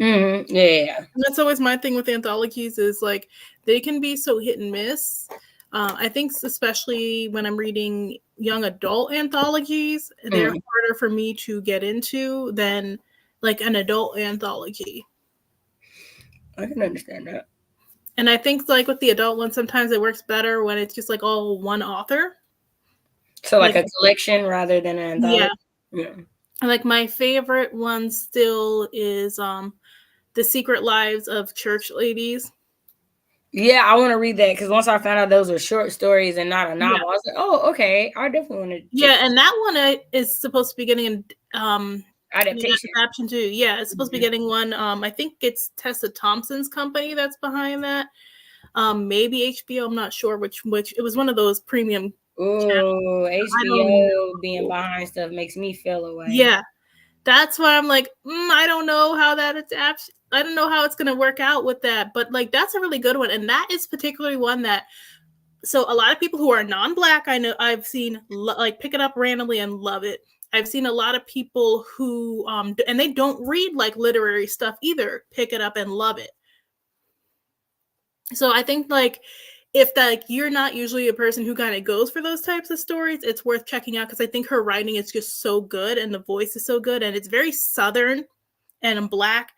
Mm-hmm. Yeah. And that's always my thing with anthologies is like they can be so hit and miss. I think especially when I'm reading young adult anthologies, they're harder for me to get into than like an adult anthology. I can understand that. And I think like with the adult one, sometimes it works better when it's just like all one author. So like a collection rather than an anthology. Yeah. Like my favorite one still is The Secret Lives of Church Ladies. Yeah, I want to read that because once I found out those were short stories and not a novel, I was like, oh, okay, I definitely want to. Yeah, and that one is supposed to be getting an adaptation too. Yeah, it's supposed to be getting one. I think it's Tessa Thompson's company that's behind that. Maybe HBO. I'm not sure which. It was one of those premium. Oh, HBO being behind stuff makes me feel away. Yeah, that's why I'm like, I don't know how that adapts. I don't know how it's gonna work out with that, but like that's a really good one, and that is particularly one that. So a lot of people who are non-Black, I know I've seen like pick it up randomly and love it. I've seen a lot of people who and they don't read like literary stuff either, pick it up and love it. So I think like if like you're not usually a person who kind of goes for those types of stories, it's worth checking out because I think her writing is just so good and the voice is so good and it's very Southern and Black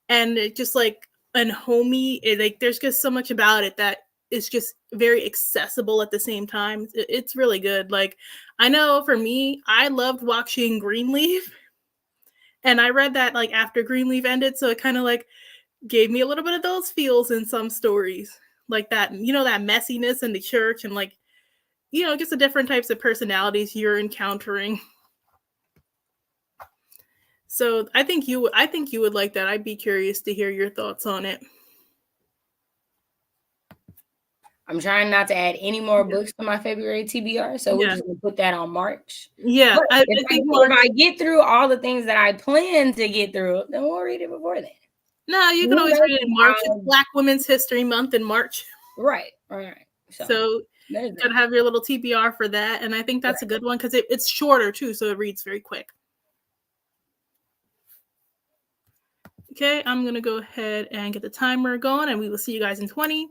and it just like and homey. Like there's just so much about it that is just very accessible at the same time. It's really good. Like I know for me, I loved watching Greenleaf, and I read that like after Greenleaf ended, so it kind of like gave me a little bit of those feels in some stories, like that that messiness in the church and like just the different types of personalities you're encountering. So I think you would like that. I'd be curious to hear your thoughts on it. I'm trying not to add any more books to my February TBR, so we're just gonna put that on March. Yeah, if I get through all the things that I plan to get through, then we'll read it before then. No, you can always read it in March. It's Black Women's History Month in March. Right. So you gotta have your little TBR for that, and I think that's a good one because it's shorter too, so it reads very quick. Okay, I'm gonna go ahead and get the timer going, and we will see you guys in 20.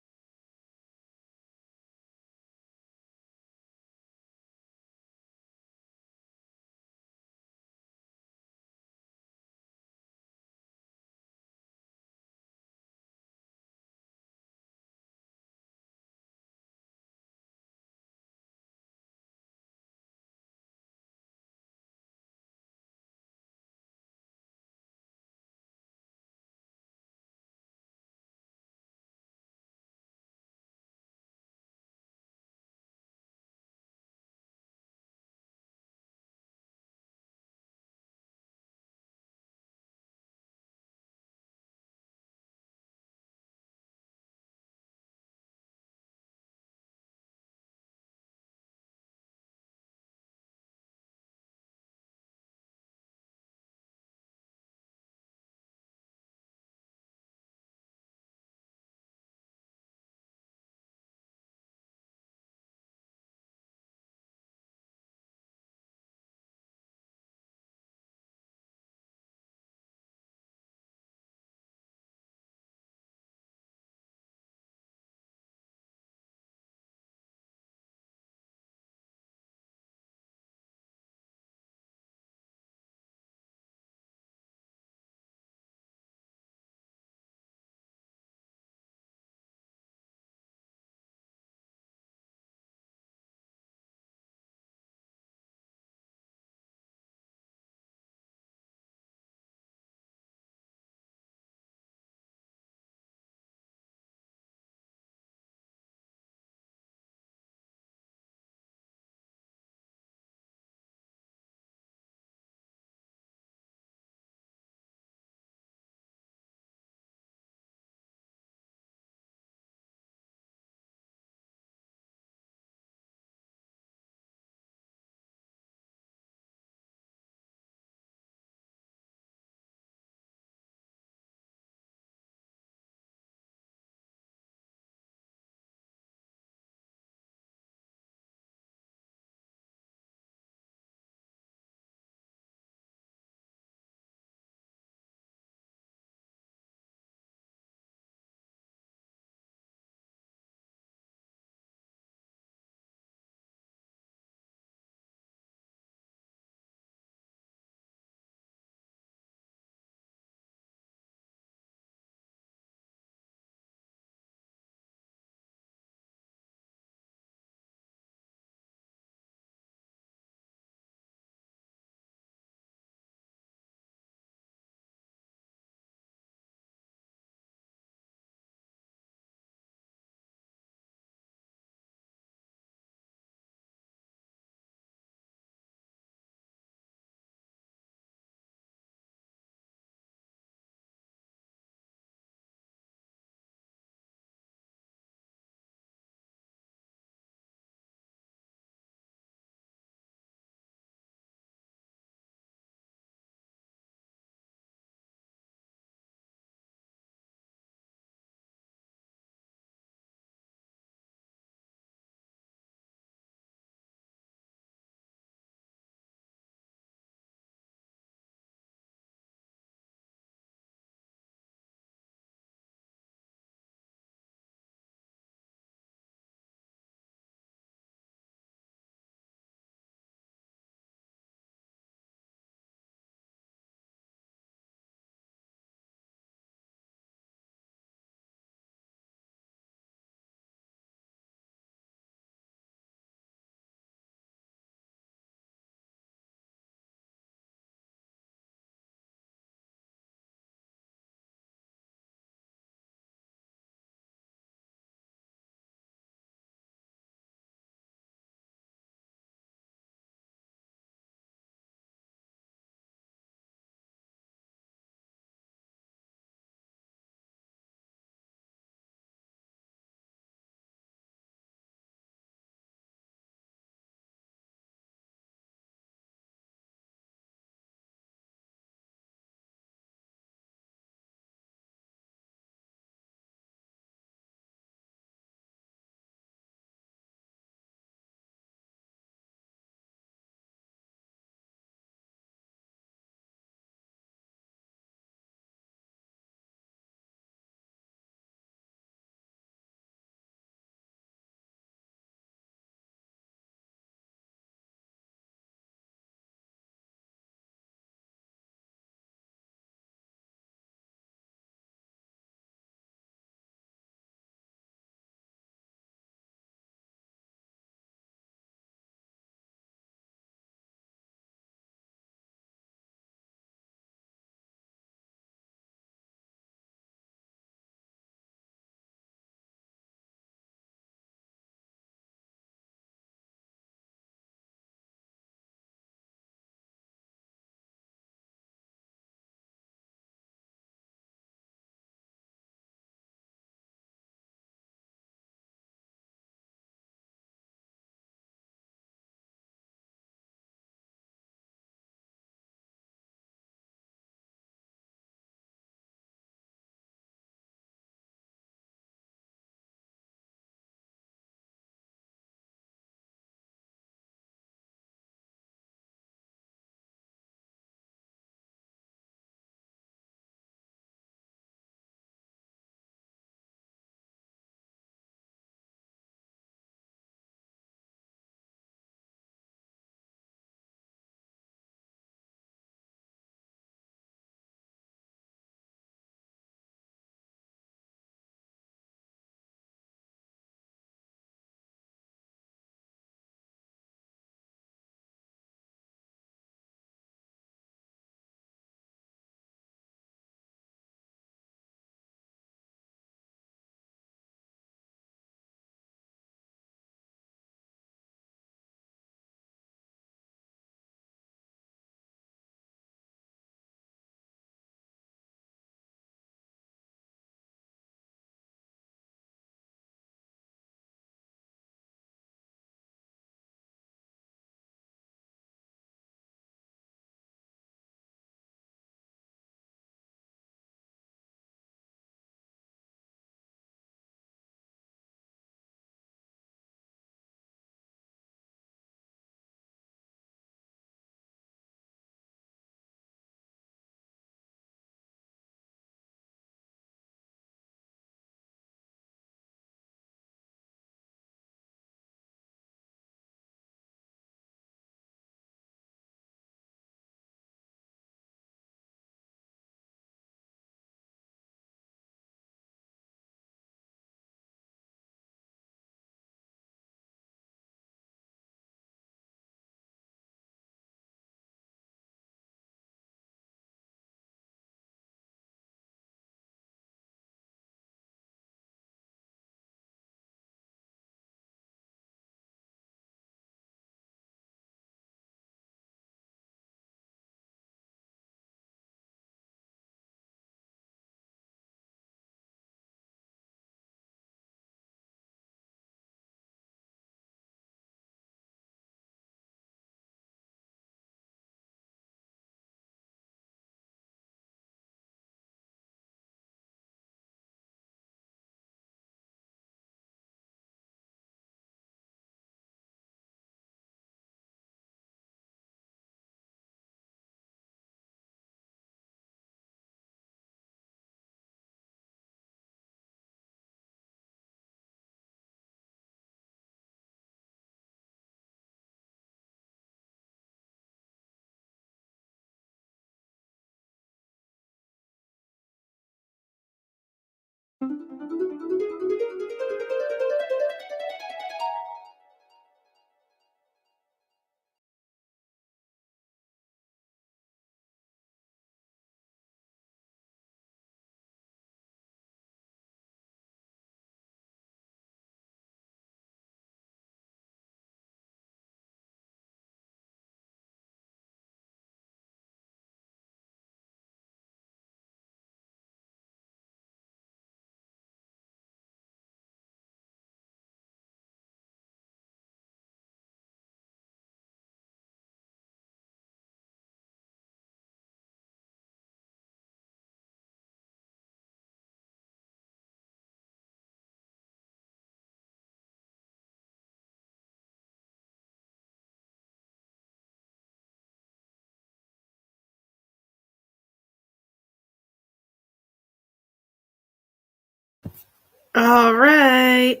All right.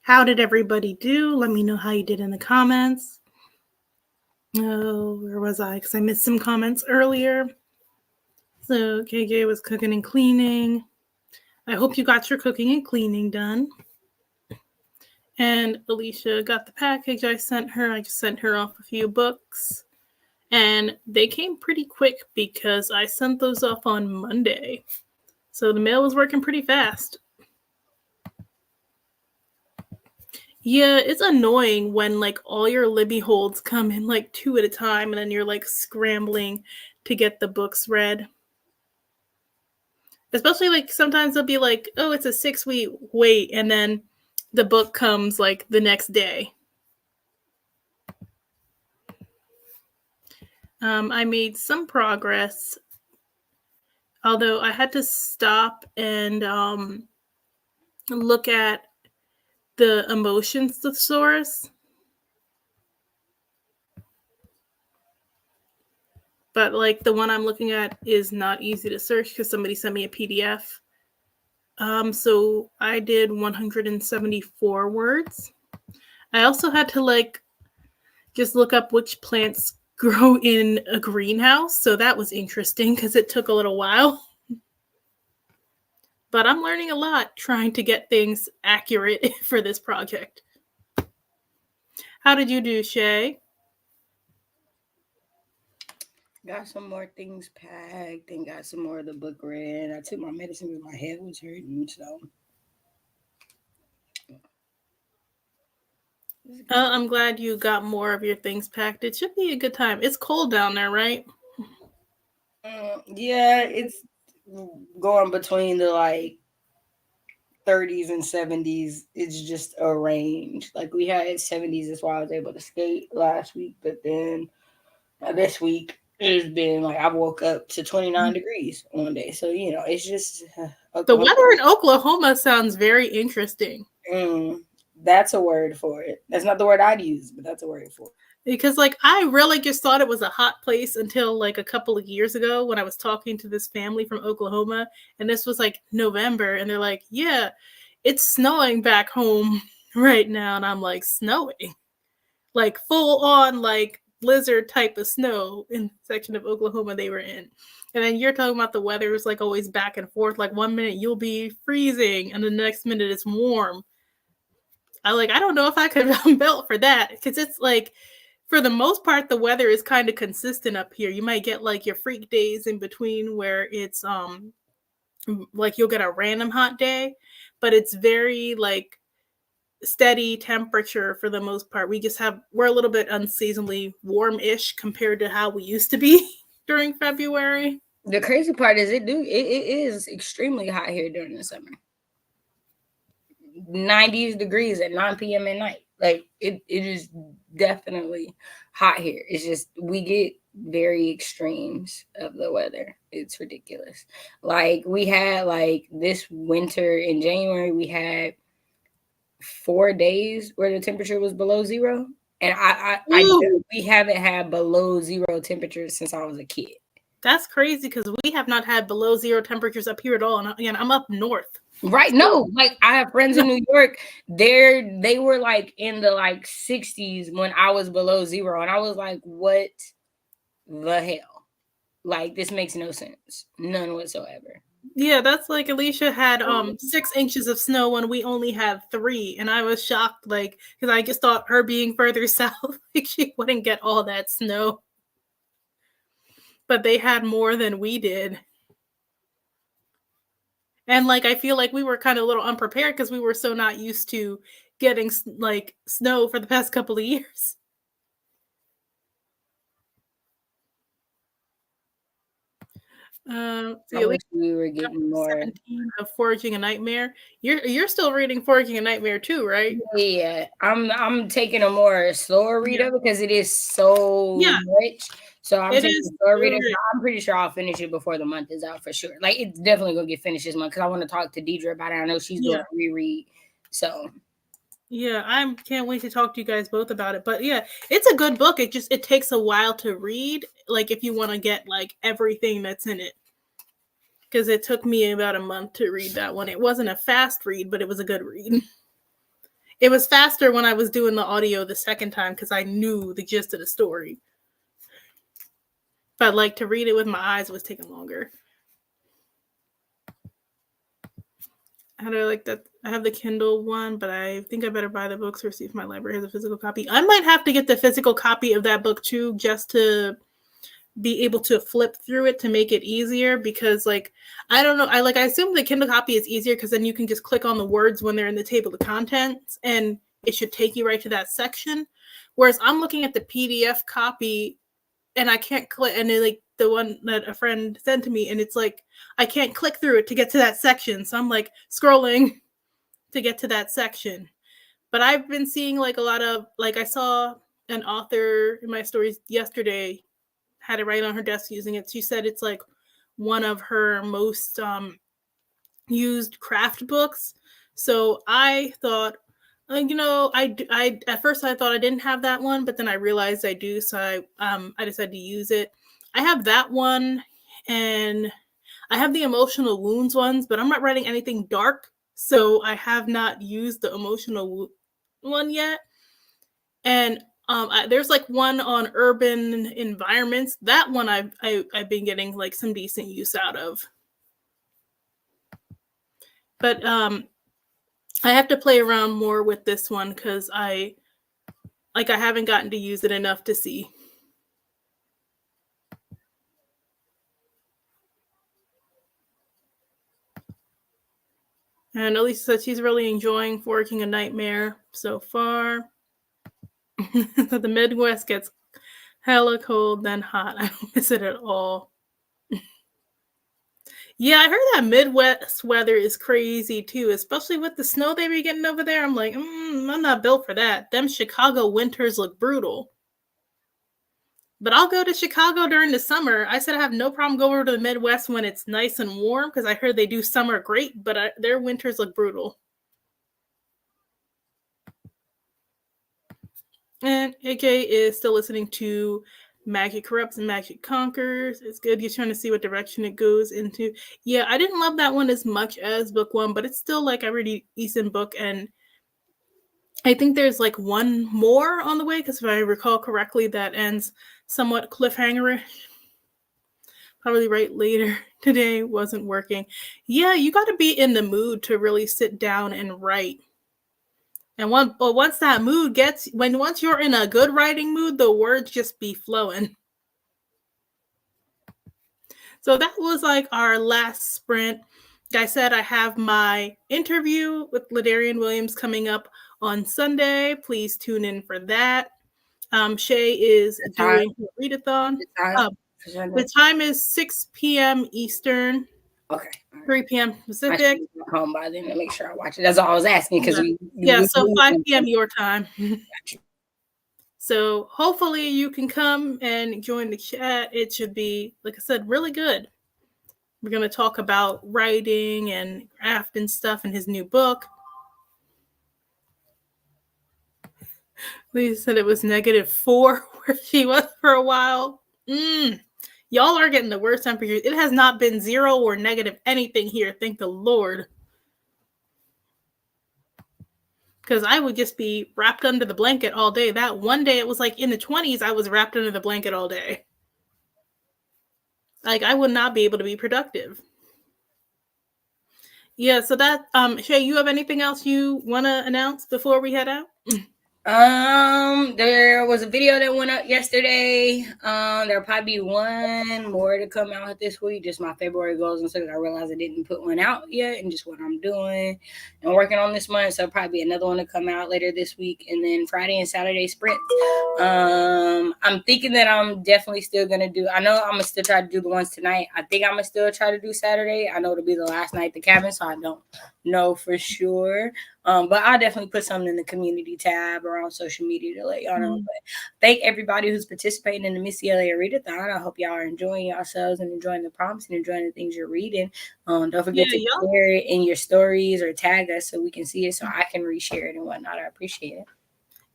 How did everybody do? Let me know how you did in the comments. Oh, where was I? Because I missed some comments earlier. So KJ was cooking and cleaning. I hope you got your cooking and cleaning done. And Alicia got the package I sent her. I just sent her off a few books. And they came pretty quick because I sent those off on Monday. So the mail was working pretty fast. Yeah, it's annoying when like all your Libby holds come in like 2 at a time and then you're like scrambling to get the books read. Especially like sometimes they'll be like, oh, it's a 6-week wait, and then the book comes like the next day. I made some progress, although I had to stop and look at the emotions thesaurus. But like the one I'm looking at is not easy to search because somebody sent me a PDF. So I did 174 words. I also had to like just look up which plants grow in a greenhouse. So that was interesting because it took a little while. But I'm learning a lot trying to get things accurate for this project. How did you do, Shay? Got some more things packed and got some more of the book read. I took my medicine because my head was hurting, so. I'm glad you got more of your things packed. It should be a good time. It's cold down there, right? Yeah, it's going between the like 30s and 70s. It's just a range. Like we had 70s, that's why I was able to skate last week, but then this week it's been like I woke up to 29 degrees one day. So, you know, it's just the weather in Oklahoma sounds very interesting. That's a word for it. That's not the word I'd use, but that's a word for it. Because like I really just thought it was a hot place until like a couple of years ago when I was talking to this family from Oklahoma, and this was like November, and they're like, yeah, it's snowing back home right now. And I'm like, snowing? Like full on like blizzard type of snow in the section of Oklahoma they were in. And then you're talking about the weather is like always back and forth. Like 1 minute you'll be freezing and the next minute it's warm. I don't know if I could melt for that because it's like for the most part the weather is kind of consistent up here. You might get like your freak days in between where it's like you'll get a random hot day, but it's very like steady temperature for the most part. We're a little bit unseasonably warm-ish compared to how we used to be during February. The crazy part is it is extremely hot here during the summer. 90 degrees at 9 p.m. at night. Like it is definitely hot here. It's just we get very extremes of the weather. It's ridiculous. Like we had like this winter in January, we had 4 days where the temperature was below zero. And we haven't had below zero temperatures since I was a kid. That's crazy because we have not had below zero temperatures up here at all. And again, I'm up north. Right. No, like I have friends in New York. They were like in the like 60s when I was below zero. And I was like, what the hell? Like this makes no sense. None whatsoever. Yeah, that's like Alicia had 6 inches of snow when we only had 3, and I was shocked, like, because I just thought her being further south, like she wouldn't get all that snow. But they had more than we did. And like I feel like we were kind of a little unprepared because we were so not used to getting like snow for the past couple of years. I See, at wish least we were getting more. 17 of Foraging a Nightmare. You're still reading Foraging a Nightmare too, right? Yeah, I'm taking a more slower Yeah. reader because it is so Yeah, much. So I'm it taking is a slower reader. good. So I'm pretty sure I'll finish it before the month is out for sure. Like it's definitely gonna get finished this month because I want to talk to Deidre about it. I know she's doing Yeah. a reread. So Yeah, I can't wait to talk to you guys both about it. But yeah, it's a good book. It takes a while to read, like if you want to get like everything that's in it. Because it took me about a month to read that one. It wasn't a fast read, but it was a good read. It was faster when I was doing the audio the second time because I knew the gist of the story. But like to read it with my eyes was taking longer. How do I like that? I have the Kindle one, but I think I better buy the books or see if my library has a physical copy. I might have to get the physical copy of that book too, just to be able to flip through it to make it easier, because like I don't know, I assume the Kindle copy is easier because then you can just click on the words when they're in the table of contents and it should take you right to that section, whereas I'm looking at the PDF copy and I can't click, and it, like the one that a friend sent to me, and it's like I can't click through it to get to that section, so I'm like scrolling to get to that section. But I've been seeing like a lot of, like, I saw an author in my stories yesterday had it right on her desk using it. She said it's like one of her most used craft books. So I thought, I at first I thought I didn't have that one, but then I realized I do. So I decided to use it. I have that one, and I have the emotional wounds ones, but I'm not writing anything dark, so I have not used the emotional one yet. And there's like one on urban environments. That one I've been getting like some decent use out of. But I have to play around more with this one because I haven't gotten to use it enough to see. And Elisa said she's really enjoying Forking a Nightmare so far. The Midwest gets hella cold, then hot. I don't miss it at all. Yeah, I heard that Midwest weather is crazy too, especially with the snow they be getting over there. I'm like, I'm not built for that. Them Chicago winters look brutal. But I'll go to Chicago during the summer. I said I have no problem going over to the Midwest when it's nice and warm because I heard they do summer great, but their winters look brutal. And AK is still listening to Magic Corrupts and Magic Conquers. It's good. You're trying to see what direction it goes into. Yeah, I didn't love that one as much as book one, but it's still like a really decent book. And I think there's like one more on the way because if I recall correctly, that ends somewhat cliffhanger. Probably right later today wasn't working. Yeah, you got to be in the mood to really sit down and write. And once that mood once you're in a good writing mood, the words just be flowing. So that was like our last sprint. Like I said, I have my interview with Ladarian Williams coming up on Sunday. Please tune in for that. Shay is doing a readathon. The time is 6 p.m. Eastern. Okay. 3 p.m. Pacific. Home by then to make sure I watch it. That's all I was asking because so 5 p.m. your time. So hopefully you can come and join the chat. It should be, like I said, really good. We're going to talk about writing and craft and stuff in his new book. Lisa said it was -4 where she was for a while. Y'all are getting the worst temperatures. It has not been 0 or negative anything here. Thank the Lord. Because I would just be wrapped under the blanket all day. That one day it was like in the 20s, I was wrapped under the blanket all day. Like I would not be able to be productive. Yeah, so that Shay, you have anything else you want to announce before we head out? There was a video that went up yesterday. There'll probably be one more to come out this week. Just my February goals, and so I realized I didn't put one out yet, and just what I'm doing and working on this month. So probably another one to come out later this week, and then Friday and Saturday sprint. I'm thinking that I'm definitely still gonna do. I know I'm gonna still try to do the ones tonight. I think I'm gonna still try to do Saturday. I know it'll be the last night at the cabin, so I don't know for sure. But I'll definitely put something in the community tab or on social media to let y'all know. Mm. But thank everybody who's participating in the Missy Elliott Readathon. I hope y'all are enjoying yourselves and enjoying the prompts and enjoying the things you're reading. Don't Yeah, forget to y'all. share it in your stories or tag us so we can see it, so I can reshare it and whatnot. I appreciate it.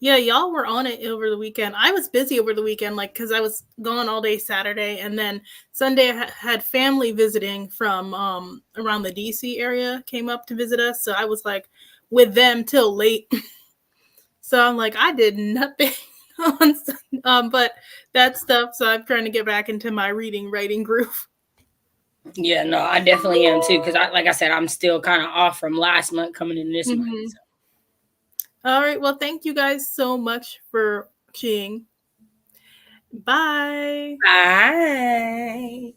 Yeah, y'all were on it over the weekend. I was busy over the weekend, like because I was gone all day Saturday, and then Sunday I had family visiting from around the DC area came up to visit us, so I was like with them till late. So I'm like I did nothing on but that stuff. So I'm trying to get back into my reading writing groove. Yeah, no, I definitely am too. Because like I said, I'm still kind of off from last month coming in this month. Mm-hmm. All right. Well, thank you guys so much for watching. Bye. Bye.